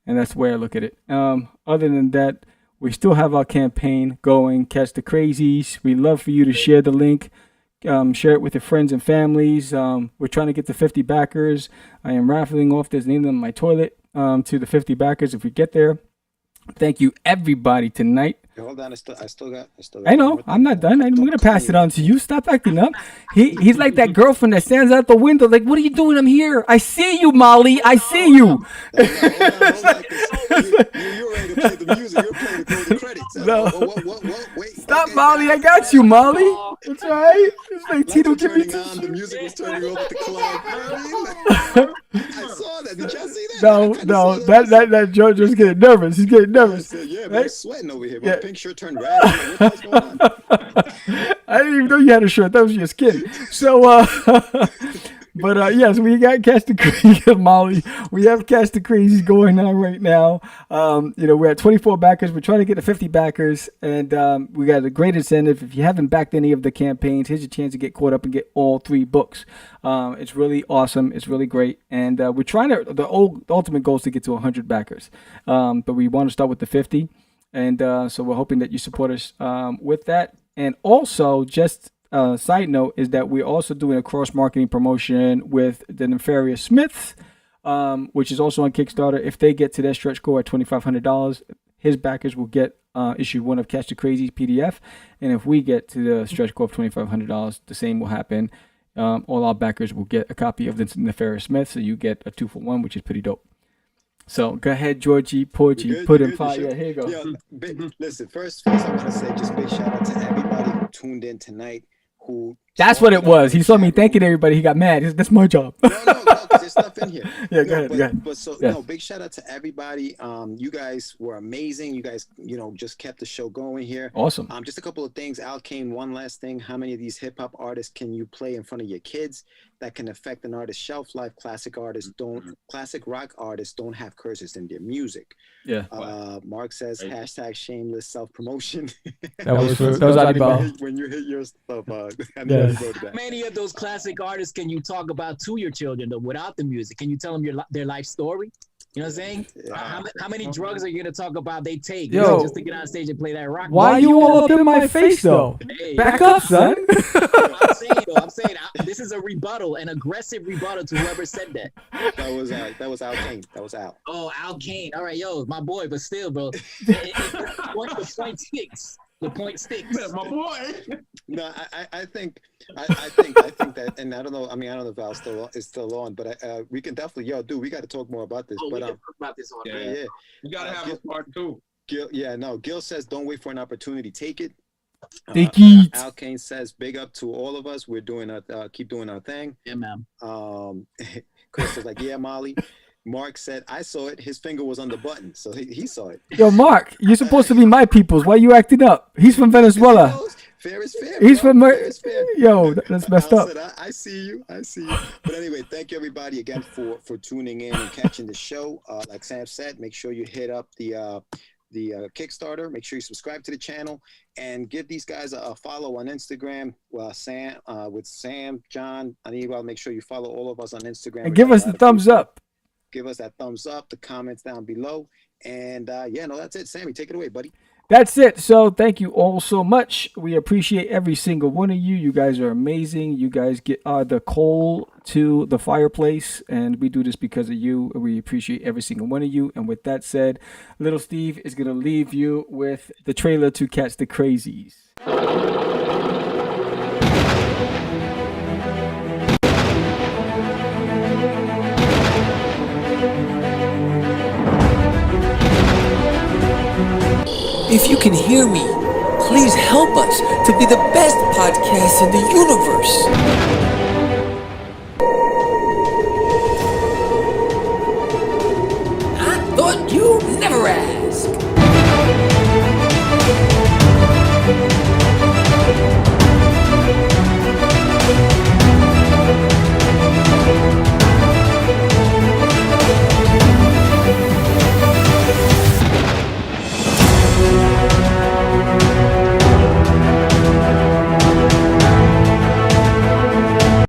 and that's the way I look at it. Other than that, we still have our campaign going. Catch the Crazees. We'd love for you to share the link. Share it with your friends and families. We're trying to get to 50 backers. I am raffling off this name on my toilet to the 50 backers if we get there. Thank you, everybody, tonight. Hold on, I still got. I know, I'm not done. I'm gonna pass it on to you. Stop acting up. He's like that girlfriend that stands out the window, like, "What are you doing? I'm here. I see you, Molly. I see you." Hold on, you're ready to play the music. You're playing the credits. No. Wait. Stop, Okay. Molly. I got you, Molly. It's all right. It's like Tito, give me on. The music was turning over at the club. I saw that. Did y'all see that? No. That George was getting nervous. He's getting nervous. Yeah, man, right? I'm sweating over here. My pink shirt turned red. What's going on? I didn't even know you had a shirt. That was your skin. So, yes, we got Catch the Crazees, Molly. We have Catch the Crazees going on right now. We're at 24 backers. We're trying to get to 50 backers, and we got a great incentive. If you haven't backed any of the campaigns, here's your chance to get caught up and get all 3 books. It's really awesome. It's really great, and we're trying to. The ultimate goal is to get to 100 backers, but we want to start with the 50, and so we're hoping that you support us with that. And also, just side note is that we're also doing a cross-marketing promotion with the Nefarious Smiths, which is also on Kickstarter. If they get to their stretch goal at $2,500, his backers will get issue 1 of Catch the Crazees PDF. And if we get to the stretch goal of $2,500, the same will happen. All our backers will get a copy of the Nefarious Smiths, so you get a 2-for-1, which is pretty dope. So go ahead, Georgie, Porgy, put in fire. Yeah, here you go. Listen, first I want to say just big shout out to everybody who tuned in tonight. That's what it was. He saw me thanking everybody. He got mad. That's my job. No, because there's stuff in here. Yeah, go ahead. But big shout out to everybody. You guys were amazing. You guys, just kept the show going here. Awesome. Just a couple of things. Al Kane, one last thing. How many of these hip hop artists can you play in front of your kids that can affect an artist's shelf life? Classic rock artists don't have curses in their music. Yeah. Mark says #shameless self-promotion. That was Anibal. When you hit your stuff, Many of those classic artists can you talk about to your children though, without the music? Can you tell them their life story? You know what I'm saying? Yeah. How many drugs are you gonna talk about they take just to get on stage and play that rock? Why are you all up in my face though? Hey, back up, son. I'm saying this is a rebuttal, an aggressive rebuttal to whoever said that. That was Al Kane. That was Al. Oh, Al Kane. All right, my boy, but still, bro. The point sticks. The point sticks. My boy. No, I think that, and I don't know. I don't know if Al is still on, but we can definitely, we got to talk more about this. We can talk about this on. Yeah. You gotta have a part 2. Gil says, "Don't wait for an opportunity, take it." Take it. Al Kane says, "Big up to all of us. We're doing keep doing our thing." Yeah, man. Chris was like, "Yeah, Molly." Mark said, "I saw it. His finger was on the button, so he saw it." Yo, Mark, you're supposed to be my people's. Why you acting up? He's from Venezuela. Fair is fair. He's bro. from Fair is fair. Yo, that's messed up. Said, I see you. But anyway, thank you everybody again for tuning in and catching the show. Like Sam said, make sure you hit up the Kickstarter. Make sure you subscribe to the channel and give these guys a follow on Instagram. Well, Sam, John, Anibal. Make sure you follow all of us on Instagram. And give us the thumbs up. Give us that thumbs up, the comments down below. And that's it. Sammy, take it away, buddy. That's it. So thank you all so much. We appreciate every single one of you. You guys are amazing. You guys are the coal to the fireplace, and we do this because of you. We appreciate every single one of you. And with that said, Little Steve is going to leave you with the trailer to Catch the Crazees. If you can hear me, please help us to be the best podcast in the universe. I thought you'd never ask.